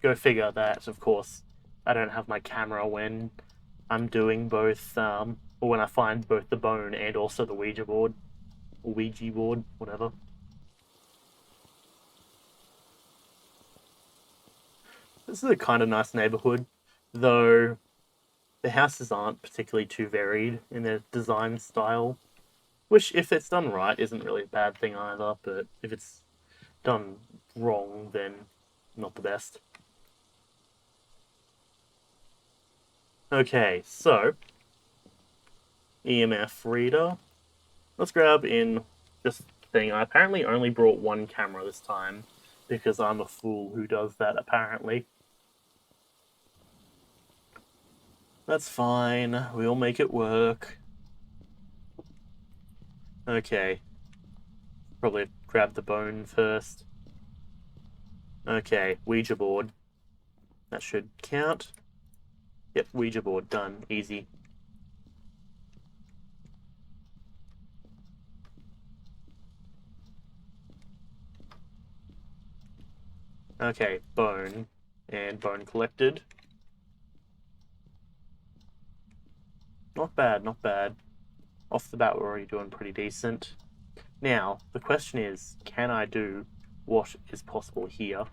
Go figure that, of course, I don't have my camera when I'm doing both, or when I find both the bone and also the Ouija board. Or Ouija board, whatever. This is a kind of nice neighborhood, though the houses aren't particularly too varied in their design style, which, if it's done right, isn't really a bad thing either, but if it's done wrong, then not the best. Okay, so EMF reader. Let's grab in this thing. I apparently only brought 1 camera this time because I'm a fool who does that, apparently. That's fine. We'll make it work. Okay. Probably grab the bone first. Okay, Ouija board. That should count. Yep, Ouija board, done. Easy. Okay, bone. And bone collected. Not bad, not bad. Off the bat, we're already doing pretty decent. Now, the question is, can I do what is possible here?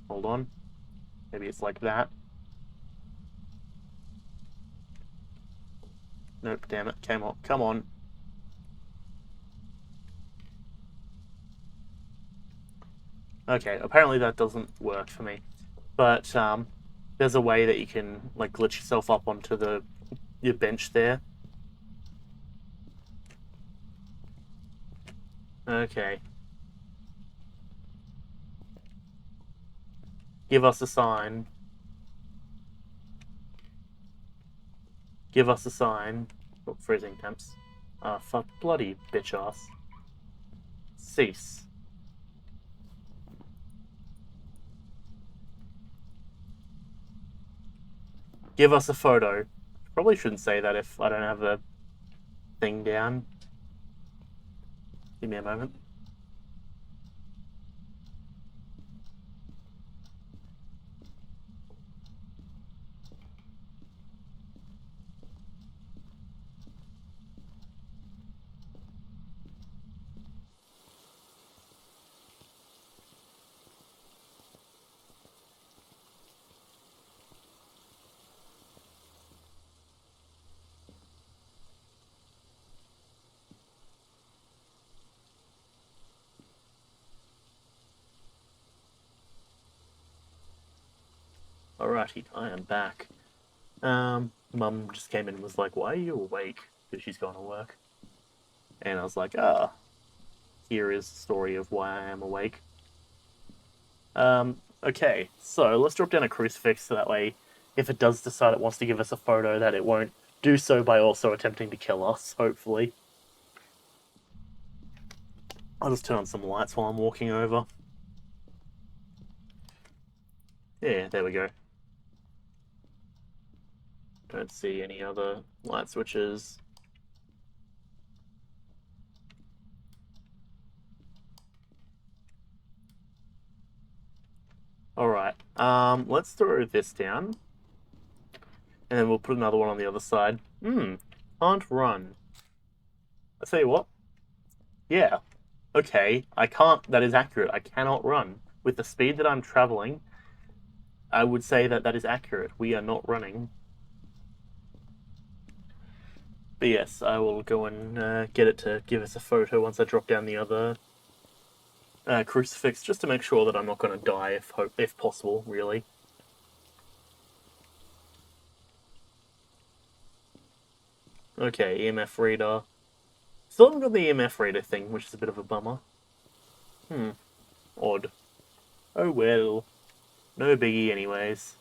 Hold on. Maybe it's like that. Nope, damn it. Come on. Okay, apparently that doesn't work for me. But there's a way that you can like glitch yourself up onto your bench there. Okay. Give us a sign. Give us a sign. Oh, freezing temps. For bloody bitch ass. Cease. Give us a photo. Probably shouldn't say that if I don't have a thing down. Give me a moment. Alrighty, I am back. Mum just came in and was like, "Why are you awake?" Because she's gone to work. And I was like, here is the story of why I am awake. Okay, so let's drop down a crucifix so that way, if it does decide it wants to give us a photo, that it won't do so by also attempting to kill us, hopefully. I'll just turn on some lights while I'm walking over. Yeah, there we go. Don't see any other light switches. Alright, let's throw this down. And then we'll put another one on the other side. Can't run. I tell you what. Yeah. Okay, I can't. That is accurate. I cannot run. With the speed that I'm traveling, I would say that that is accurate. We are not running. But yes, I will go and get it to give us a photo once I drop down the other crucifix, just to make sure that I'm not going to die if possible, really. Okay, EMF reader. Still haven't got the EMF reader thing, which is a bit of a bummer. Odd. Oh well. No biggie anyways.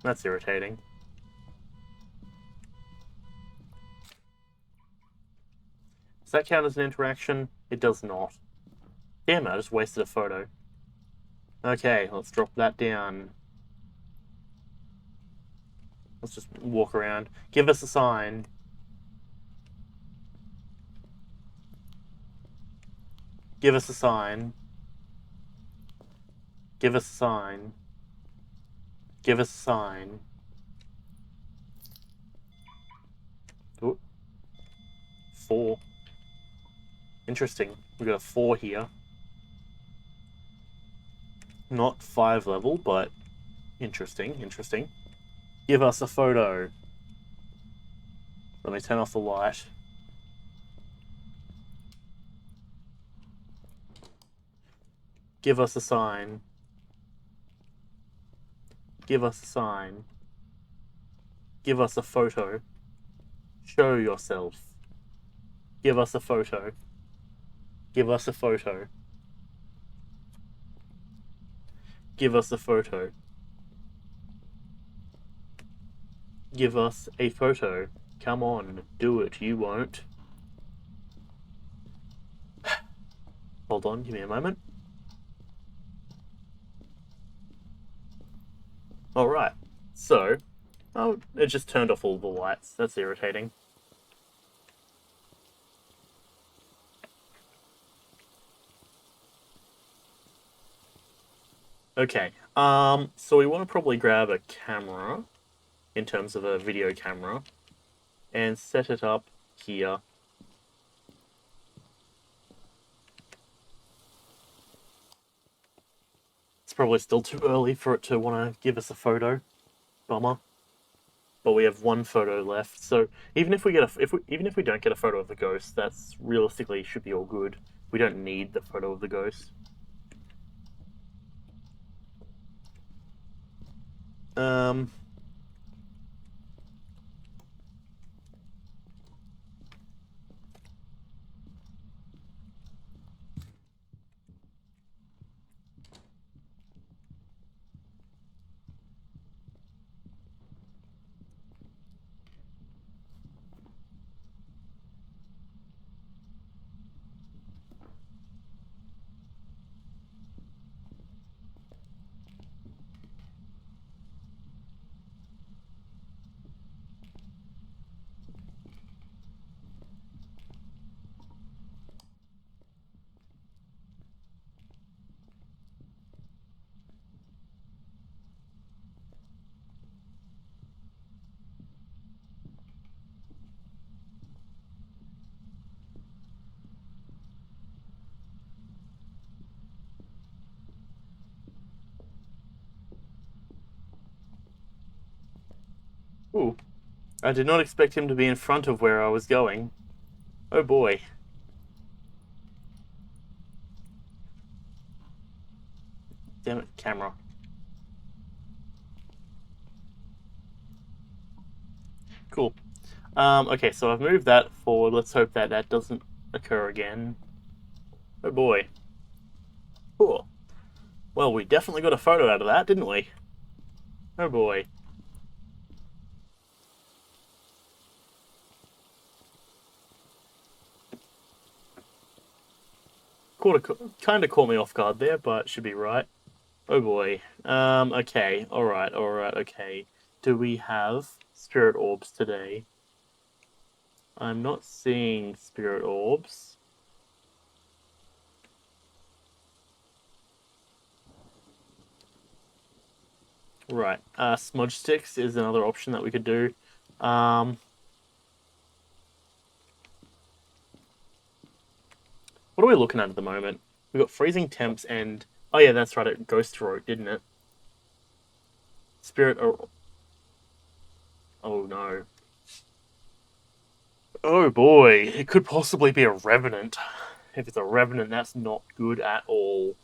That's irritating. Does that count as an interaction? It does not. Damn it, I just wasted a photo. Okay, let's drop that down. Let's just walk around. Give us a sign. Give us a sign. Give us a sign. Give us a sign. Ooh. 4. Interesting. We've got a 4 here. Not 5 level, but interesting, interesting. Give us a photo. Let me turn off the light. Give us a sign. Give us a sign. Give us a photo. Show yourself. Give us a photo. Give us a photo. Give us a photo. Give us a photo. Come on, do it. You won't. Hold on, give me a moment. Alright, so... Oh, it just turned off all the lights. That's irritating. Okay, so we want to probably grab a camera, in terms of a video camera, and set it up here. It's probably still too early for it to want to give us a photo. Bummer. But we have one photo left, so even if we get even if we don't get a photo of the ghost, that's realistically should be all good. We don't need the photo of the ghost. Ooh. I did not expect him to be in front of where I was going. Oh boy. Damn it, camera. Cool. Okay, so I've moved that forward. Let's hope that that doesn't occur again. Oh boy. Cool. Well, we definitely got a photo out of that, didn't we? Oh boy. Kind of caught me off guard there, but should be right. Oh boy. Okay. Alright, okay. Do we have spirit orbs today? I'm not seeing spirit orbs. Right. Smudge sticks is another option that we could do. What are we looking at the moment? We got freezing temps and... Oh yeah, that's right, it ghost wrote, didn't it? Spirit... Oh no. Oh boy, it could possibly be a revenant. If it's a revenant, that's not good at all.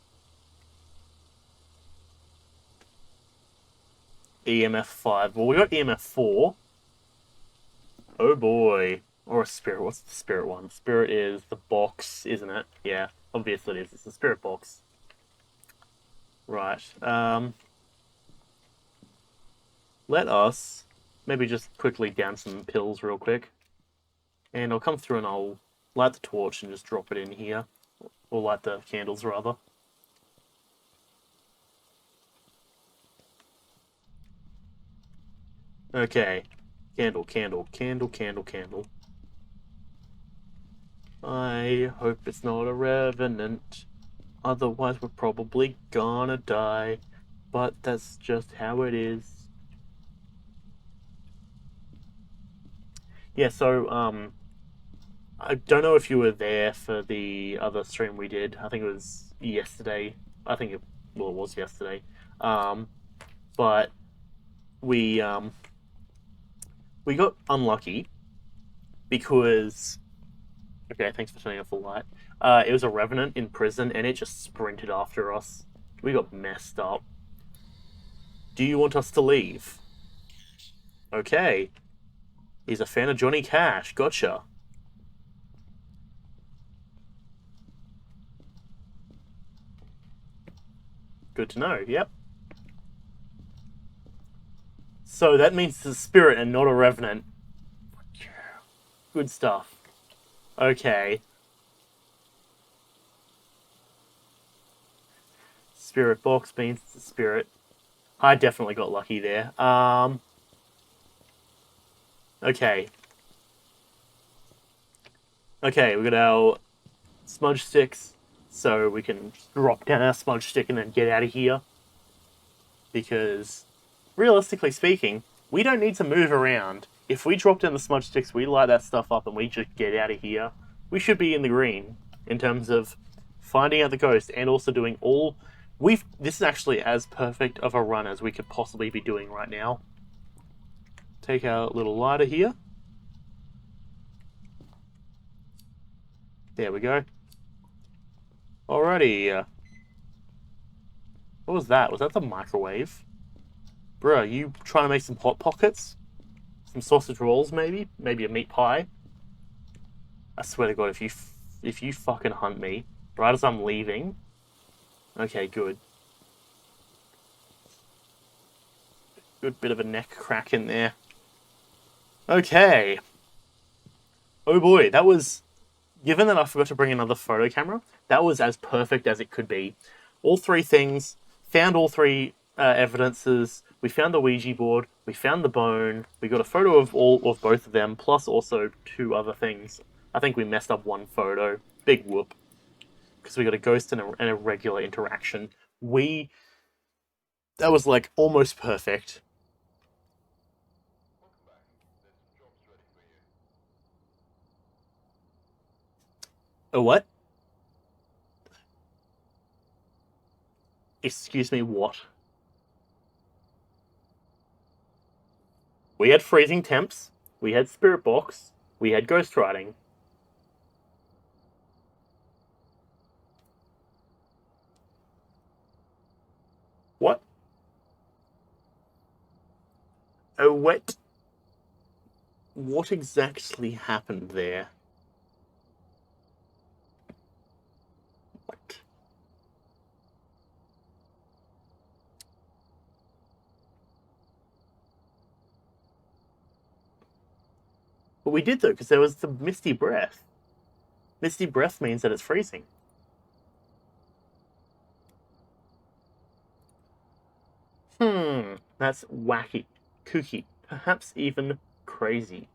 EMF 5. Well, we got EMF 4. Oh boy. Or a spirit. What's the spirit one? Spirit is the box, isn't it? Yeah, obviously it is. It's the spirit box. Right. Let us maybe just quickly down some pills real quick. And I'll come through and I'll light the torch and just drop it in here. Or light the candles, rather. Okay. Candle, candle, candle, candle, candle. I hope it's not a revenant. Otherwise, we're probably gonna die. But that's just how it is. Yeah, so, I don't know if you were there for the other stream we did. I think it was yesterday. It was yesterday. But we, we got unlucky because... Okay, thanks for turning off the light. It was a revenant in prison and it just sprinted after us. We got messed up. Do you want us to leave? Okay. He's a fan of Johnny Cash. Gotcha. Good to know. Yep. So that means it's a spirit and not a revenant. Good stuff. Okay. Spirit box means it's a spirit. I definitely got lucky there. Okay. Okay, we got our smudge sticks, so we can drop down our smudge stick and then get out of here. Because, realistically speaking, we don't need to move around. If we drop down the smudge sticks, we light that stuff up and we just get out of here, we should be in the green in terms of finding out the ghost and also doing all... This is actually as perfect of a run as we could possibly be doing right now. Take our little lighter here. There we go. Alrighty. What was that? Was that the microwave? Bruh, you trying to make some Hot Pockets? Some sausage rolls, maybe? Maybe a meat pie? I swear to God, if you fucking hunt me right as I'm leaving... Okay, good. Good bit of a neck crack in there. Okay. Oh boy, that was... Given that I forgot to bring another photo camera, that was as perfect as it could be. All three things, found all three evidences. We found the Ouija board, we found the bone, we got a photo of both of them, plus also two other things. I think we messed up one photo. Big whoop. Because we got a ghost and a regular interaction. That was like almost perfect. A what? Excuse me, what? We had freezing temps. We had spirit box. We had ghost writing. What? Oh, what? What exactly happened there? What? But we did though, because there was the misty breath. Misty breath means that it's freezing. That's wacky, kooky, perhaps even crazy.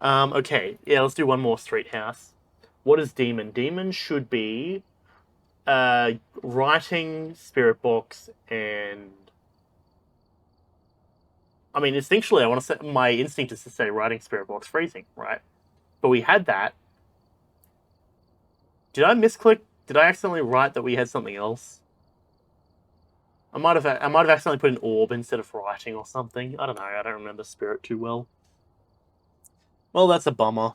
Okay, yeah, let's do one more street house. What is demon? Demon should be writing, spirit box, and I mean, instinctually, I want to say my instinct is to say writing, spirit box, freezing, right? But we had that. Did I misclick? Did I accidentally write that we had something else? I might have accidentally put an orb instead of writing or something. I don't know. I don't remember spirit too well. Well, that's a bummer.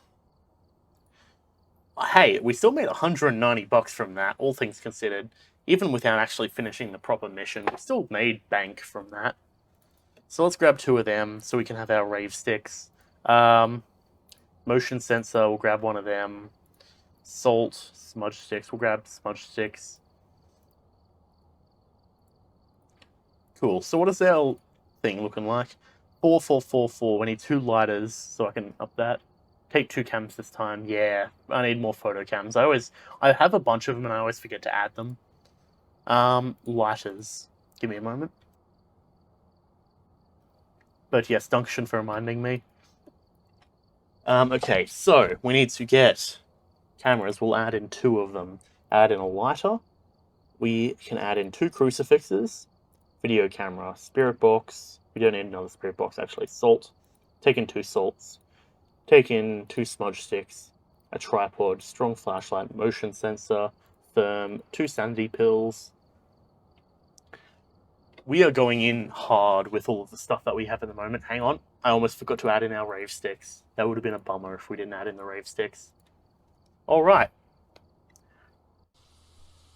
Hey, we still made $190 from that, all things considered. Even without actually finishing the proper mission, we still made bank from that. So let's grab 2 of them so we can have our rave sticks. Motion sensor, we'll grab 1 of them. Salt, smudge sticks, we'll grab smudge sticks. Cool. So what is our thing looking like? 4, 4, 4, 4. We need 2 lighters so I can up that. Take 2 cams this time. Yeah, I need more photo cams. I have a bunch of them and I always forget to add them. Lighters. Give me a moment. But yes, Dunction for reminding me. Okay, so we need to get cameras. We'll add in 2 of them. Add in a lighter. We can add in 2 crucifixes. Video camera, spirit box. We don't need another spirit box actually. Salt. Take in 2 salts. Take in 2 smudge sticks. A tripod, strong flashlight, motion sensor, therm, 2 sanity pills. We are going in hard with all of the stuff that we have at the moment. Hang on, I almost forgot to add in our rave sticks. That would have been a bummer if we didn't add in the rave sticks. All right.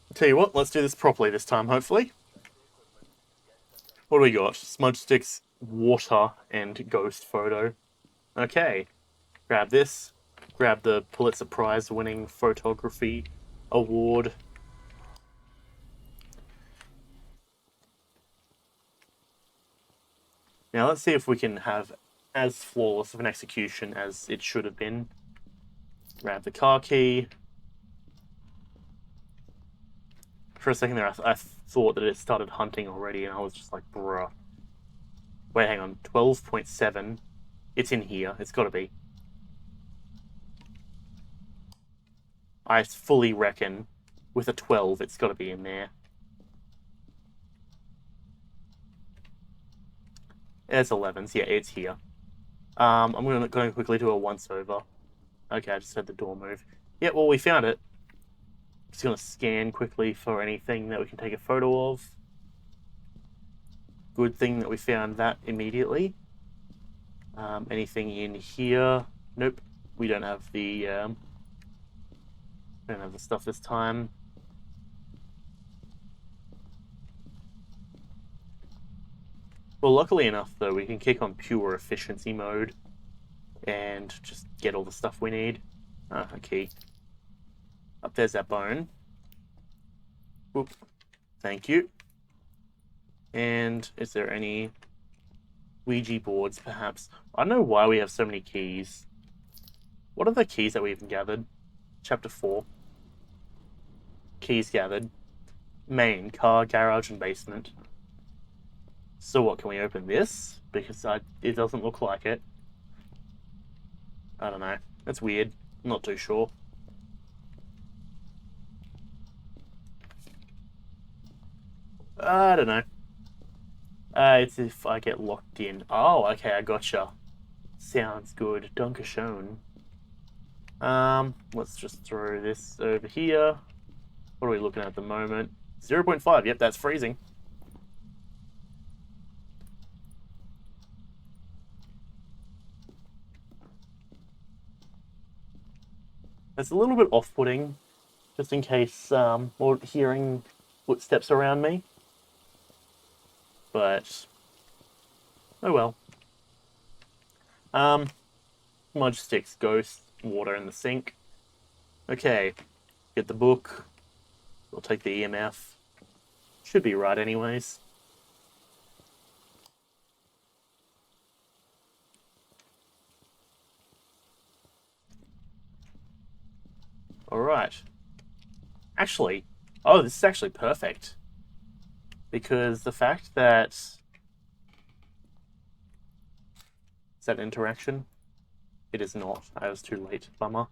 I'll tell you what, let's do this properly this time, hopefully. What do we got? Smudge sticks, water, and ghost photo. Okay. Grab this. Grab the Pulitzer Prize winning photography award. Now let's see if we can have as flawless of an execution as it should have been. Grab the car key. For a second there, I thought that it started hunting already, and I was just like, bruh. Wait, hang on. 12.7. It's in here. It's got to be. I fully reckon with a 12, it's got to be in there. It's 11s. Yeah, it's here. I'm going to quickly do a once over. Okay, I just heard the door move. Yeah, well, we found it. Just going to scan quickly for anything that we can take a photo of. Good thing that we found that immediately. Anything in here? Nope. We don't have the stuff this time. Well, luckily enough, though, we can kick on pure efficiency mode and just get all the stuff we need. A key. Up there's that bone. Whoop. Thank you. And is there any Ouija boards, perhaps? I don't know why we have so many keys. What are the keys that we even gathered? Chapter 4. Keys gathered. Main, car, garage, and basement. So what, can we open this? Because it doesn't look like it. I don't know. That's weird. I'm not too sure. I don't know. It's if I get locked in. Oh, okay, I gotcha. Sounds good. Dankeschön. Let's just throw this over here. What are we looking at the moment? 0.5. Yep, that's freezing. It's a little bit off-putting, just in case or hearing footsteps around me. But oh well. Smudge sticks, ghost, water in the sink. Okay, get the book. We'll take the EMF. Should be right anyways. Alright. Actually, oh, this is actually perfect. Because the fact that... Is that interaction? It is not. I was too late. Bummer.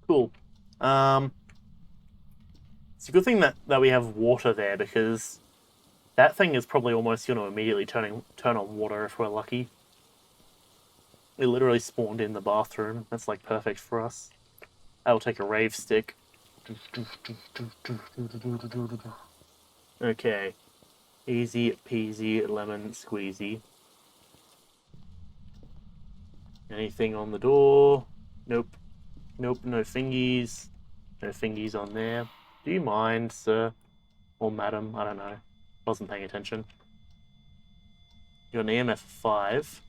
Cool. It's a good thing that we have water there, because that thing is probably almost going to immediately turn on water if we're lucky. It literally spawned in the bathroom. That's like perfect for us. I'll take a rave stick. Okay. Easy peasy lemon squeezy. Anything on the door? Nope. Nope, no fingies. No fingies on there. Do you mind, sir? Or madam? I don't know. Wasn't paying attention. You got an EMF 5.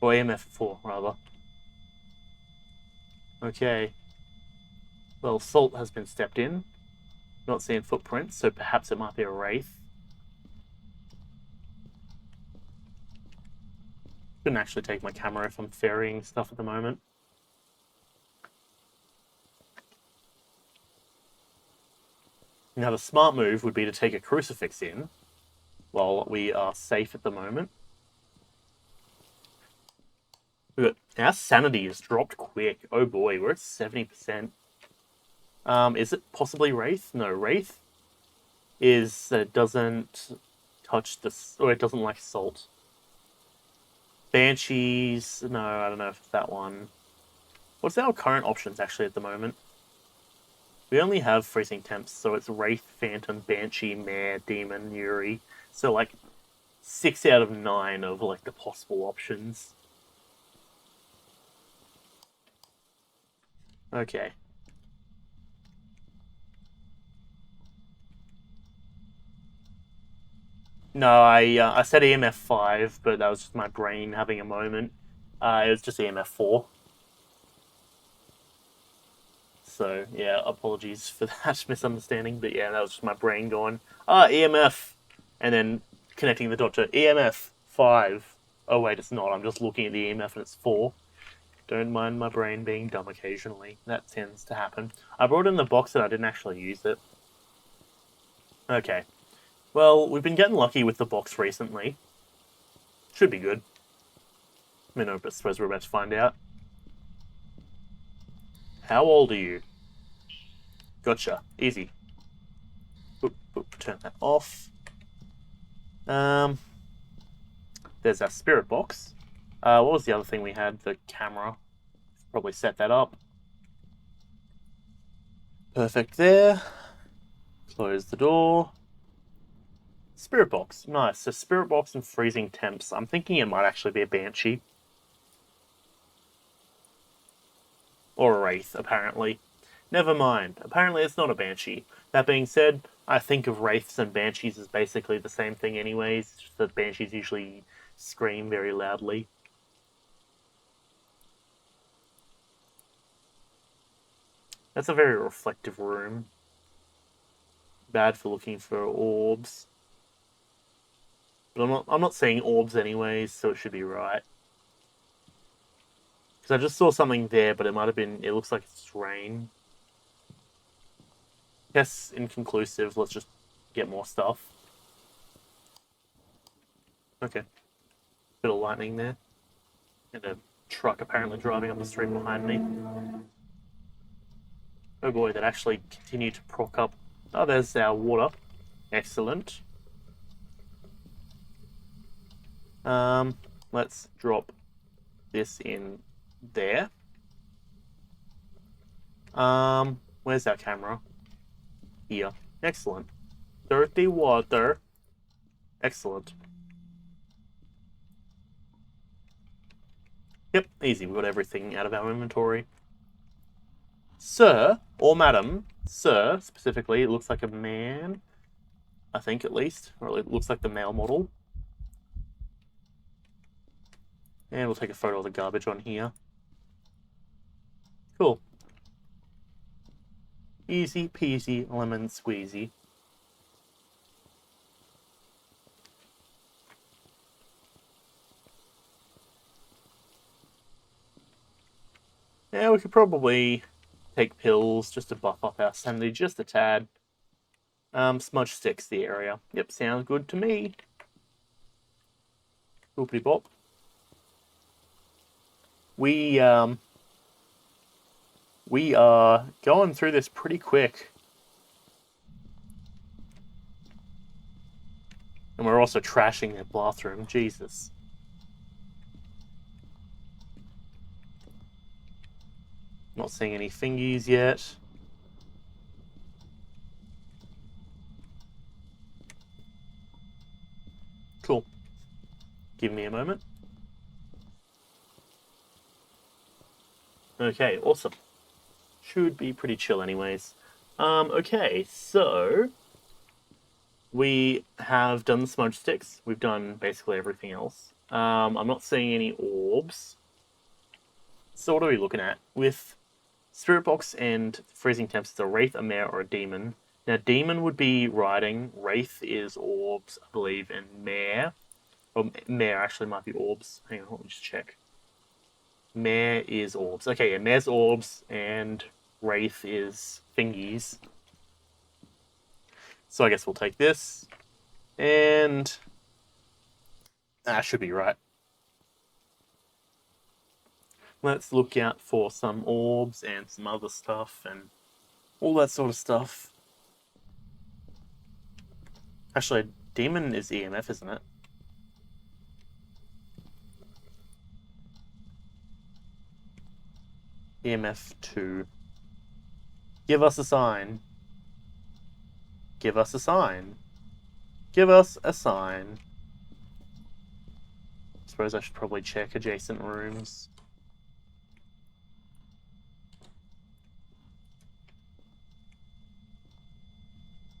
Or EMF 4, rather. Okay. Well, salt has been stepped in. Not seeing footprints, so perhaps it might be a wraith. Couldn't actually take my camera if I'm ferrying stuff at the moment. Now, the smart move would be to take a crucifix in while we are safe at the moment. Our sanity has dropped quick. Oh boy, we're at 70%. Is it possibly Wraith? No, Wraith is that it doesn't touch this, or it doesn't like salt. Banshees, no, I don't know if it's that one. What's our current options actually at the moment? We only have freezing temps, so it's Wraith, Phantom, Banshee, Mare, Demon, Yuri. So like 6 out of 9 of like the possible options. Okay. No, I said EMF 5, but that was just my brain having a moment. It was just EMF 4. So, yeah, apologies for that misunderstanding. But yeah, that was just my brain going, EMF! And then connecting the dot to EMF 5. Oh, wait, it's not. I'm just looking at the EMF and it's 4. Don't mind my brain being dumb occasionally. That tends to happen. I brought in the box and I didn't actually use it. Okay. Well, we've been getting lucky with the box recently. Should be good. I mean, I suppose we're about to find out. How old are you? Gotcha. Easy. Boop, boop, turn that off. There's our spirit box. What was the other thing we had? The camera. Probably set that up. Perfect there. Close the door. Spirit box. Nice. So spirit box and freezing temps. I'm thinking it might actually be a banshee. Or a wraith, apparently. Never mind. Apparently it's not a banshee. That being said, I think of wraiths and banshees as basically the same thing anyways, just that banshees usually scream very loudly. That's a very reflective room. Bad for looking for orbs. But I'm not seeing orbs anyways, so it should be right. Because I just saw something there, but it might have been... It looks like it's rain. Yes, inconclusive. Let's just get more stuff. Okay. Bit of lightning there. And a truck apparently driving up the street behind me. Oh boy, that actually continued to proc up. Oh, there's our water. Excellent. Let's drop this in there. Where's our camera? Here. Excellent. Dirty water. Excellent. Yep, easy. We've got everything out of our inventory. Sir, or madam, sir, specifically, it looks like a man. I think, at least. Or it looks like the male model. And we'll take a photo of the garbage on here. Cool. Easy peasy lemon squeezy. Yeah, we could probably take pills just to buff up our sanity just a tad. Smudge sticks the area. Yep, sounds good to me. Boopity bop. We are going through this pretty quick. And we're also trashing their bathroom. Jesus. Not seeing any fingies yet. Cool. Give me a moment. Okay, awesome. Should be pretty chill anyways. Okay, so we have done the smudge sticks. We've done basically everything else. I'm not seeing any orbs. So what are we looking at? With Spirit Box and Freezing Temps, it's a Wraith, a Mare, or a Demon. Now, Demon would be riding, Wraith is orbs, I believe, and Mare. Or Mare actually might be orbs. Hang on, let me just check. Mare is orbs. Okay, yeah, Mare's orbs, and Wraith is thingies. So I guess we'll take this. And that should be right. Let's look out for some orbs and some other stuff and all that sort of stuff. Actually, Demon is EMF, isn't it? EMF 2. Give us a sign. Give us a sign. Give us a sign. I suppose I should probably check adjacent rooms.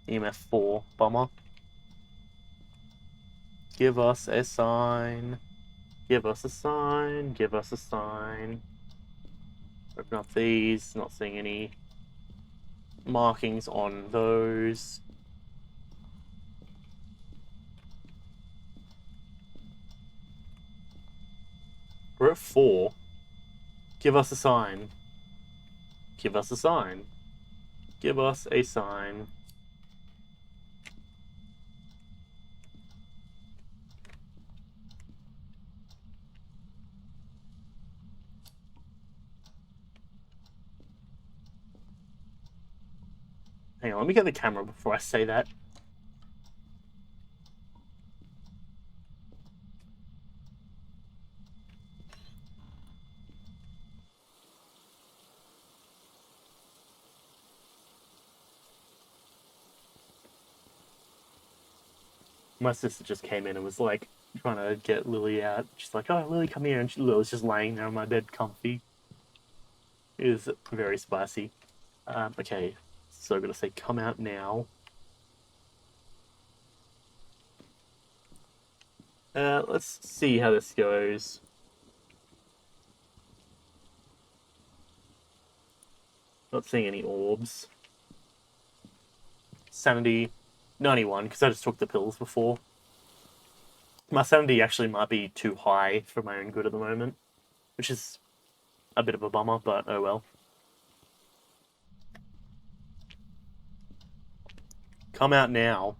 EMF 4. Bummer. Give us a sign. Give us a sign. Give us a sign. Open up these. Not seeing any markings on those. We're at 4. Give us a sign. Give us a sign. Give us a sign. Hang on, let me get the camera before I say that. My sister just came in and was like trying to get Lily out. She's like, "Oh, Lily, come here," and Lily's just laying there on my bed, comfy. It is very spicy. Okay, so I'm gonna say, "Come out now." Let's see how this goes. Not seeing any orbs. Sanity 91, because I just took the pills before. My sanity actually might be too high for my own good at the moment, which is a bit of a bummer, but oh well. Come out now.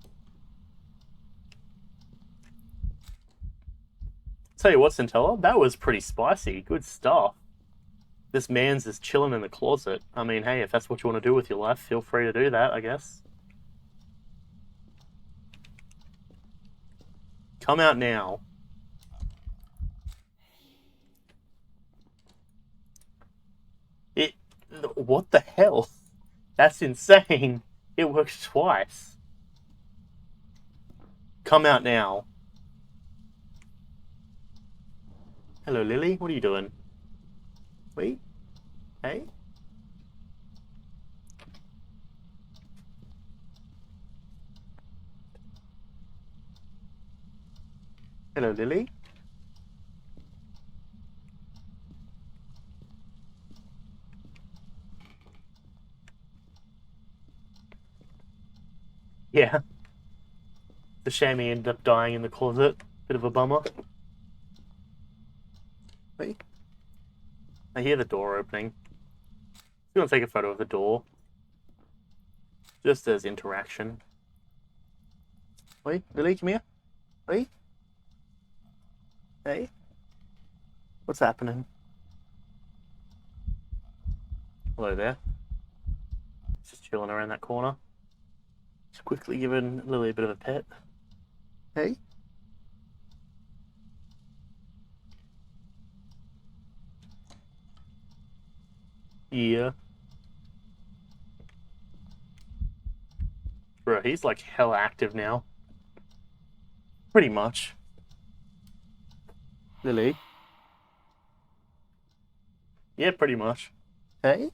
Tell you what, Centella, that was pretty spicy. Good stuff. This man's just chilling in the closet. I mean, hey, if that's what you want to do with your life, feel free to do that, I guess. Come out now. What the hell? That's insane. It worked twice. Come out now. Hello, Lily. What are you doing? Wait. Hey? Hello, Lily. Yeah. It's a shame he ended up dying in the closet. Bit of a bummer. Wait. I hear the door opening. I'm gonna take a photo of the door. Just as interaction. Wait, Lily, come here. Wait. Hey. What's happening? Hello there. Just chilling around that corner. Just quickly giving Lily a bit of a pet. Hey. Yeah. Bro, he's like hella active now. Pretty much. Lily? Yeah, pretty much. Hey?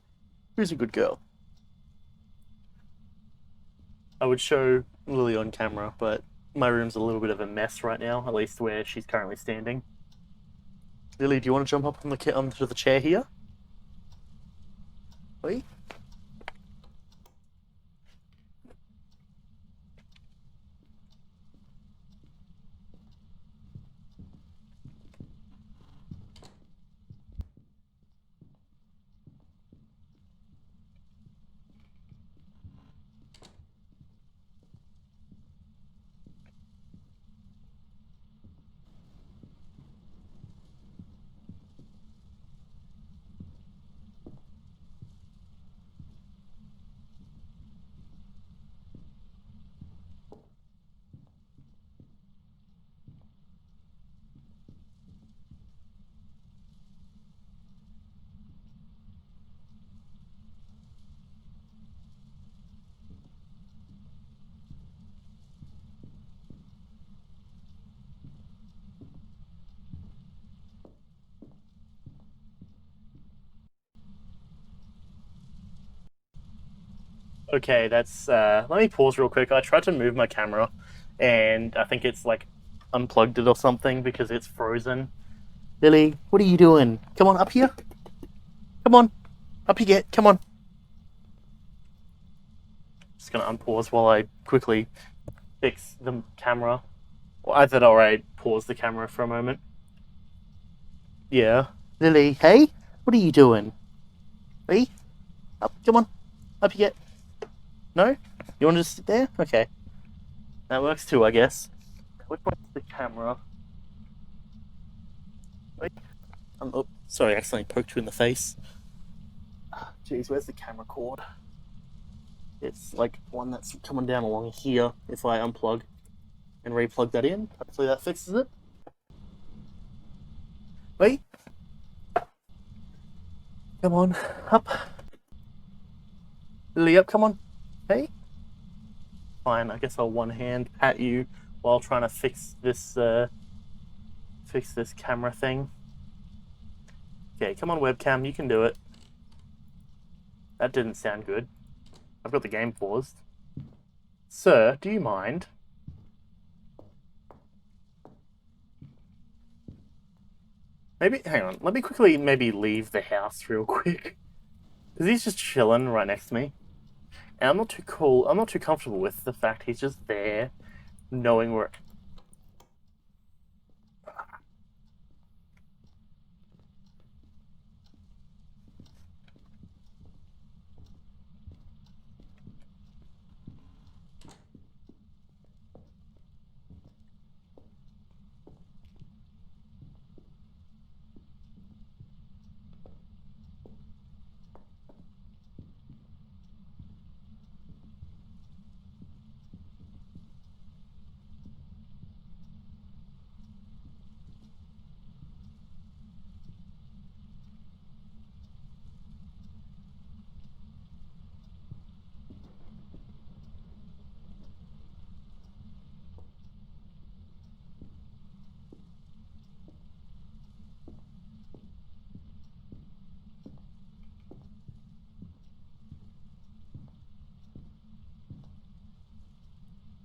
Who's a good girl? I would show Lily on camera, but my room's a little bit of a mess right now, at least where she's currently standing. Lily, do you want to jump up on onto the chair here? Wait. Okay, that's let me pause real quick. I tried to move my camera and I think it's like unplugged it or something because it's frozen. Lily, what are you doing? Come on up here. Come on. Up you get. Come on. Just gonna unpause while I quickly fix the camera. Or either that or I pause the camera for a moment. Yeah. Lily, hey? What are you doing? Hey? Up, come on. Up you get. No? You want to just sit there? Okay. That works too, I guess. Which one's the camera? Wait. Oh, sorry, I accidentally poked you in the face. Jeez, where's the camera cord? It's like one that's coming down along here if I unplug and replug that in. Hopefully that fixes it. Wait. Come on. Up. Lily, up, come on. Hey. Fine, I guess I'll one hand pat you while trying to fix this camera thing. Okay, come on webcam, you can do it. That didn't sound good. I've got the game paused. Sir, do you mind? Maybe, hang on, let me quickly maybe leave the house real quick. Because he's just chilling right next to me. And I'm not too comfortable with the fact he's just there, knowing where...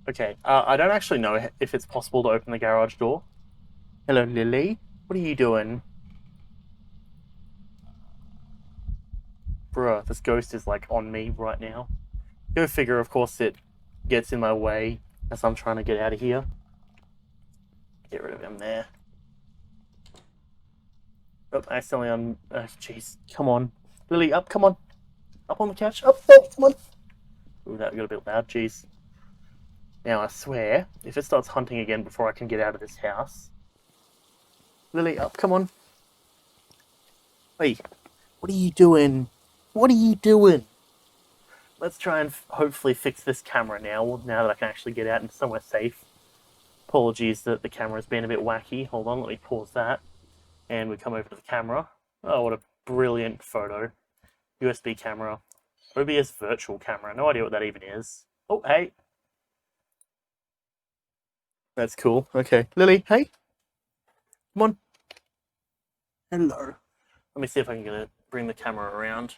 Okay, I don't actually know if it's possible to open the garage door. Hello, Lily. What are you doing? Bruh, this ghost is like on me right now. Go figure, of course, it gets in my way as I'm trying to get out of here. Get rid of him there. Oh, accidentally jeez. Come on. Lily, up, come on. Up on the couch. Up, oh, come on. Ooh, that got a bit loud, jeez. Now, I swear, if it starts hunting again before I can get out of this house... Lily, up, come on. Hey, what are you doing? What are you doing? Let's try and hopefully fix this camera now that I can actually get out into somewhere safe. Apologies that the camera's been a bit wacky. Hold on, let me pause that. And we come over to the camera. Oh, what a brilliant photo. USB camera. OBS virtual camera. No idea what that even is. Oh, hey. That's cool. Okay. Lily, hey. Come on. Hello. Let me see if I can bring the camera around.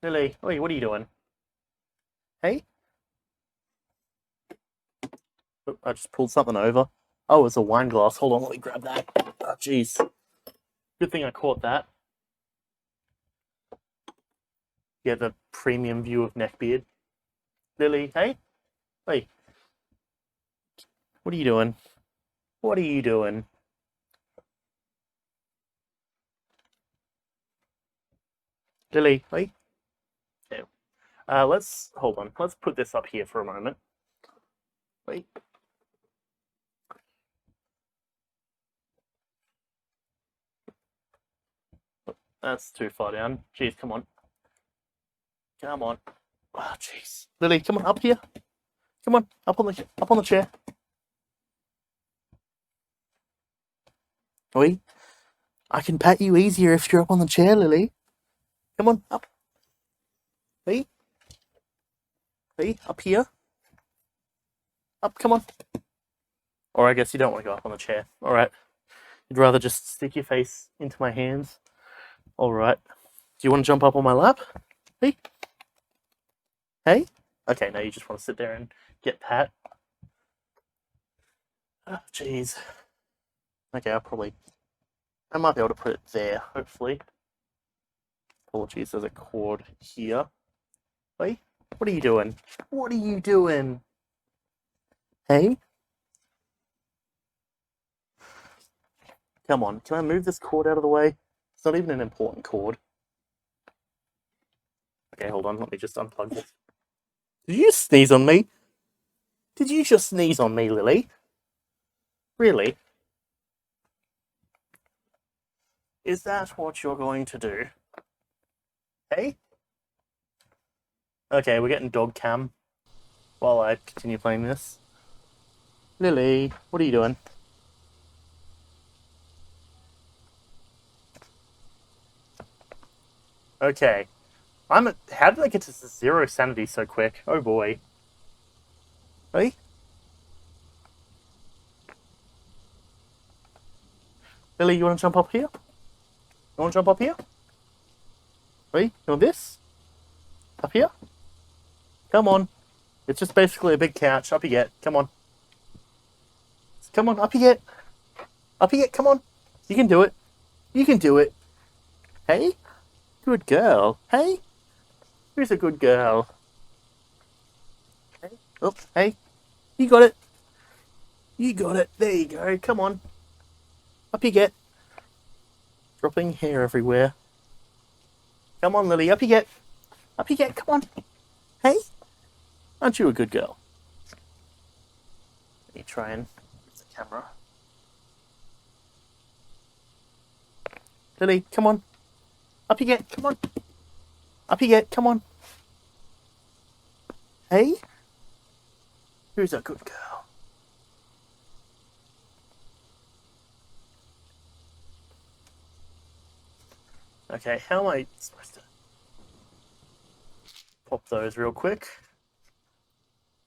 Lily, oi, what are you doing? Hey? Oh, I just pulled something over. Oh, it's a wine glass. Hold on, let me grab that. Oh, jeez. Good thing I caught that. Get the premium view of neckbeard. Lily, hey? Hey. What are you doing? What are you doing? Lily, hey? Okay. Hold on. Let's put this up here for a moment. Wait. That's too far down. Jeez, come on. Come on. Oh, jeez. Lily, come on, up here. Come on, up on the chair. Oi. I can pat you easier if you're up on the chair, Lily. Come on, up. Hey. Hey, up here. Up, come on. Or I guess you don't want to go up on the chair. Alright. You'd rather just stick your face into my hands. Alright. Do you want to jump up on my lap? Hey? Hey? Okay, no, you just want to sit there and get pat. Oh, jeez. Okay, I might be able to put it there, hopefully. Apologies, there's a cord here. Hey? What are you doing? What are you doing? Hey? Come on, can I move this cord out of the way? It's not even an important cord. Okay, hold on, let me just unplug this. Did you sneeze on me? Did you just sneeze on me, Lily? Really? Is that what you're going to do? Hey? Okay, we're getting dog cam while I continue playing this. Lily, what are you doing? Okay. How did I get to 0 sanity so quick? Oh boy. Hey? Lily, you want to jump up here? You want to jump up here? Hey? You want this? Up here? Come on. It's just basically a big couch. Up you get. Come on. Come on, up you get. Up you get, come on. You can do it. You can do it. Hey? Good girl. Hey? Who's a good girl? Hey? Oh, hey. You got it. You got it. There you go. Come on. Up you get. Dropping hair everywhere. Come on, Lily. Up you get. Up you get. Come on. Hey? Aren't you a good girl? Let me try and use the camera. Lily, come on. Up you get. Come on. Up you get. Come on. Hey? Who's a good girl? Okay, how am I supposed to pop those real quick?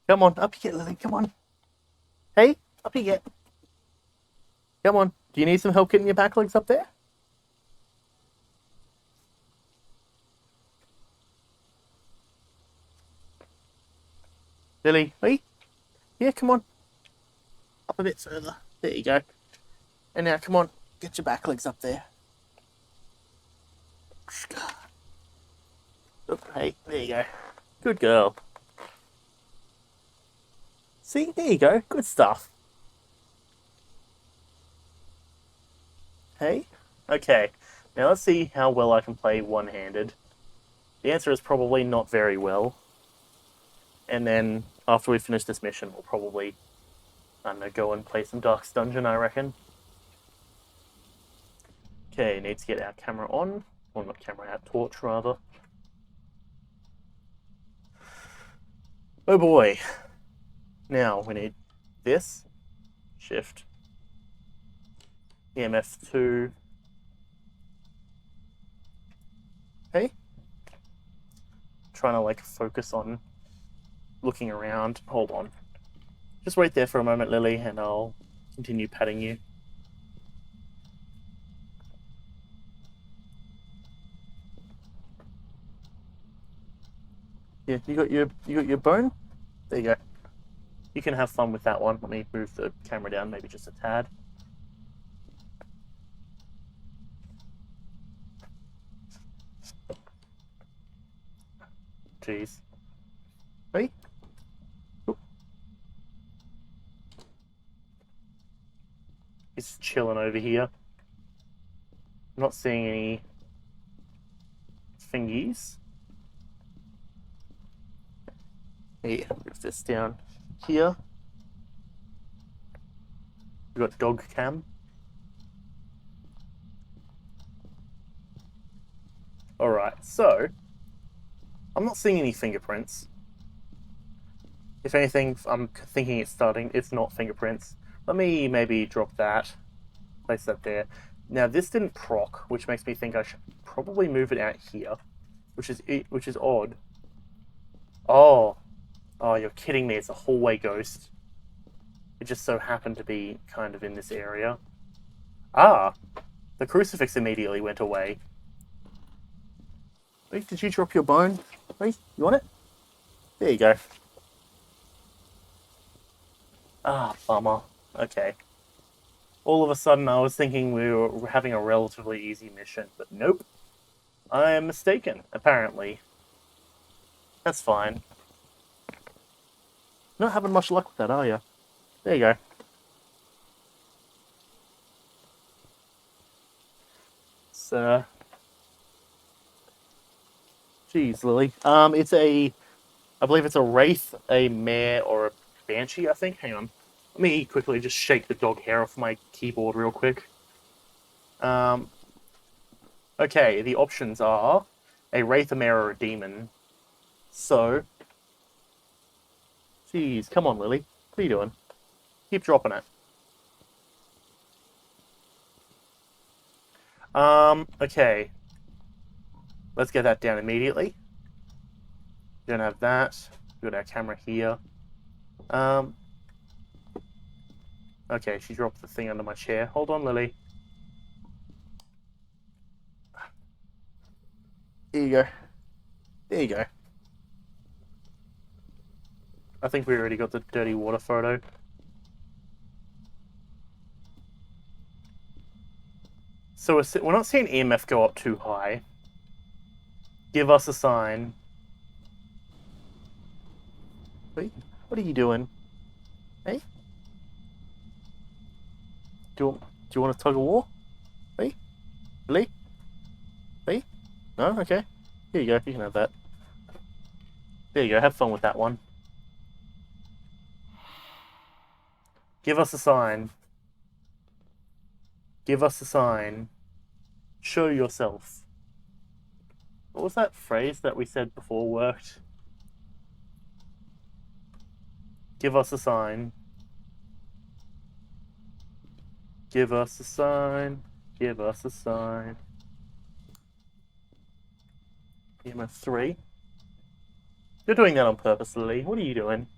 Come on, up you get, Lily, come on. Hey, up you get. Come on. Do you need some help getting your back legs up there? Lily, wait. Yeah, come on. Up a bit further. There you go. And now, come on. Get your back legs up there. Hey, there you go. Good girl. See, there you go. Good stuff. Hey? Okay. Now let's see how well I can play one-handed. The answer is probably not very well. And then, after we finish this mission, we'll probably, I don't know, go and play some Dark's Dungeon, I reckon. Okay, need to get our camera on. Or not camera, our torch, rather. Oh boy. Now, we need this. Shift. EMF 2. Hey? Trying to, like, focus on looking around. Hold on. Just wait there for a moment, Lily, and I'll continue patting you. Yeah, you got your bone? There you go. You can have fun with that one. Let me move the camera down maybe just a tad. Jeez. Hey? Oop. He's chilling over here. I'm not seeing any fingies. Yeah, move this down here. We've got dog cam. Alright, so I'm not seeing any fingerprints. If anything, I'm thinking it's not fingerprints. Let me maybe drop that. Place that there. Now this didn't proc, which makes me think I should probably move it out here, which is odd. Oh, you're kidding me! It's a hallway ghost. It just so happened to be kind of in this area. Ah, the crucifix immediately went away. Wait, did you drop your bone? Wait, you want it? There you go. Ah, bummer. Okay. All of a sudden, I was thinking we were having a relatively easy mission, but nope. I am mistaken, apparently. That's fine. Not having much luck with that, are you? There you go. So, geez, Lily. I believe it's a wraith, a mare, or a banshee. I think. Hang on. Let me quickly just shake the dog hair off my keyboard real quick. Okay, the options are a wraith, a mare, or a demon. So, geez, come on, Lily. What are you doing? Keep dropping it. Okay. Let's get that down immediately. We don't have that. We've got our camera here. Okay, she dropped the thing under my chair. Hold on, Lily. There you go. There you go. I think we already got the dirty water photo. So we're not seeing EMF go up too high. Give us a sign. Wait, what are you doing? Hey? Do you want to tug of war? Hey? Lily? Hey? No? Okay. Here you go. You can have that. There you go. Have fun with that one. Give us a sign. Give us a sign. Show yourself. What was that phrase that we said before worked? Give us a sign. Give us a sign. Give us a sign. EMF 3. You're doing that on purpose, Lily. What are you doing?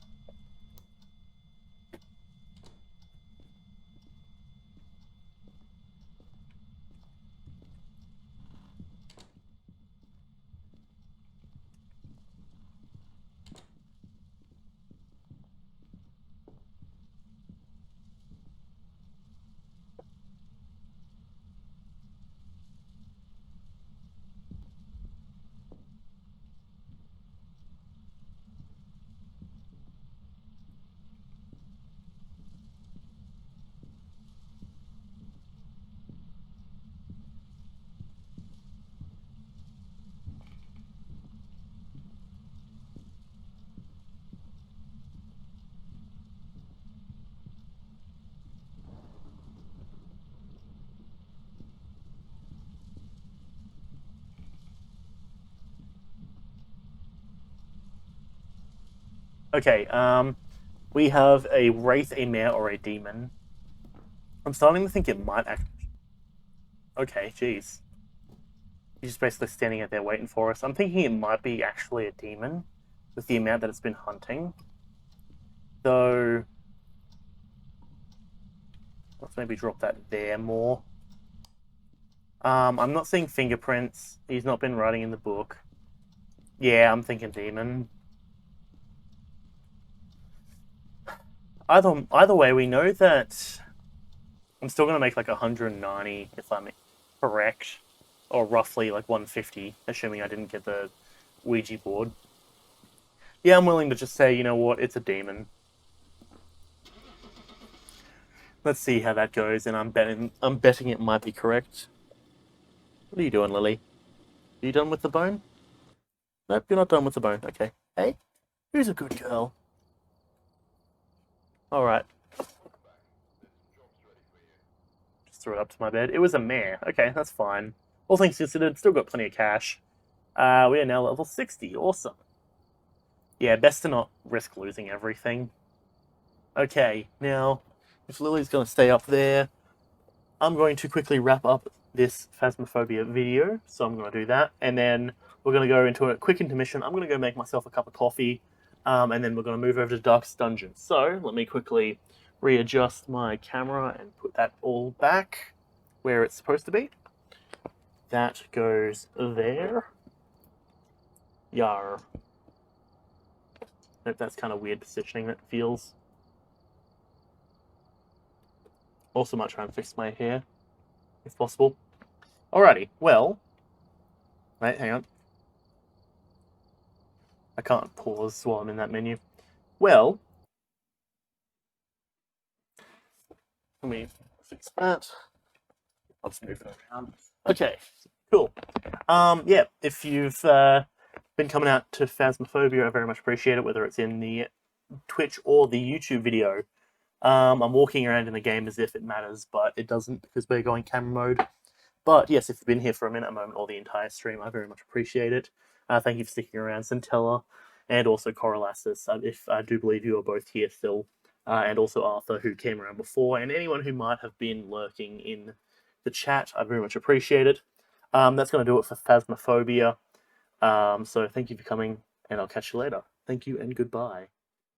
Okay, we have a wraith, a mare, or a demon. I'm starting to think it might act. Okay, jeez. He's just basically standing out there waiting for us. I'm thinking it might be actually a demon with the amount that it's been hunting. Though, let's maybe drop that there more. I'm not seeing fingerprints. He's not been writing in the book. Yeah, I'm thinking demon. Either way, we know that I'm still gonna make like 190 if I'm correct, or roughly like 150, assuming I didn't get the Ouija board. Yeah, I'm willing to just say, you know what, it's a demon. Let's see how that goes, and I'm betting it might be correct. What are you doing, Lily? Are you done with the bone? Nope, you're not done with the bone. Okay. Hey, who's a good girl? All right. Just threw it up to my bed. It was a mare. Okay, that's fine. All things considered, still got plenty of cash. We are now level 60. Awesome. Yeah, best to not risk losing everything. Okay, now, if Lily's going to stay up there, I'm going to quickly wrap up this Phasmophobia video. So I'm going to do that. And then we're going to go into a quick intermission. I'm going to go make myself a cup of coffee. And then we're going to move over to Darkest Dungeon. So let me quickly readjust my camera and put that all back where it's supposed to be. That goes there. Yar. That's kind of weird positioning, that feels. Also might try and fix my hair, if possible. Alrighty, well... Wait, hang on. I can't pause while I'm in that menu. Well... Let me fix that. I'll just move it around. Okay, cool. Yeah, if you've been coming out to Phasmophobia, I very much appreciate it, whether it's in the Twitch or the YouTube video. I'm walking around in the game as if it matters, but it doesn't because we're going camera mode. But yes, if you've been here for a minute, a moment, or the entire stream, I very much appreciate it. Thank you for sticking around, Centella, and also Coriolanus, if I do believe you are both here still, and also Arthur, who came around before, and anyone who might have been lurking in the chat. I very much appreciate it. That's going to do it for Phasmophobia. So thank you for coming, and I'll catch you later. Thank you and goodbye.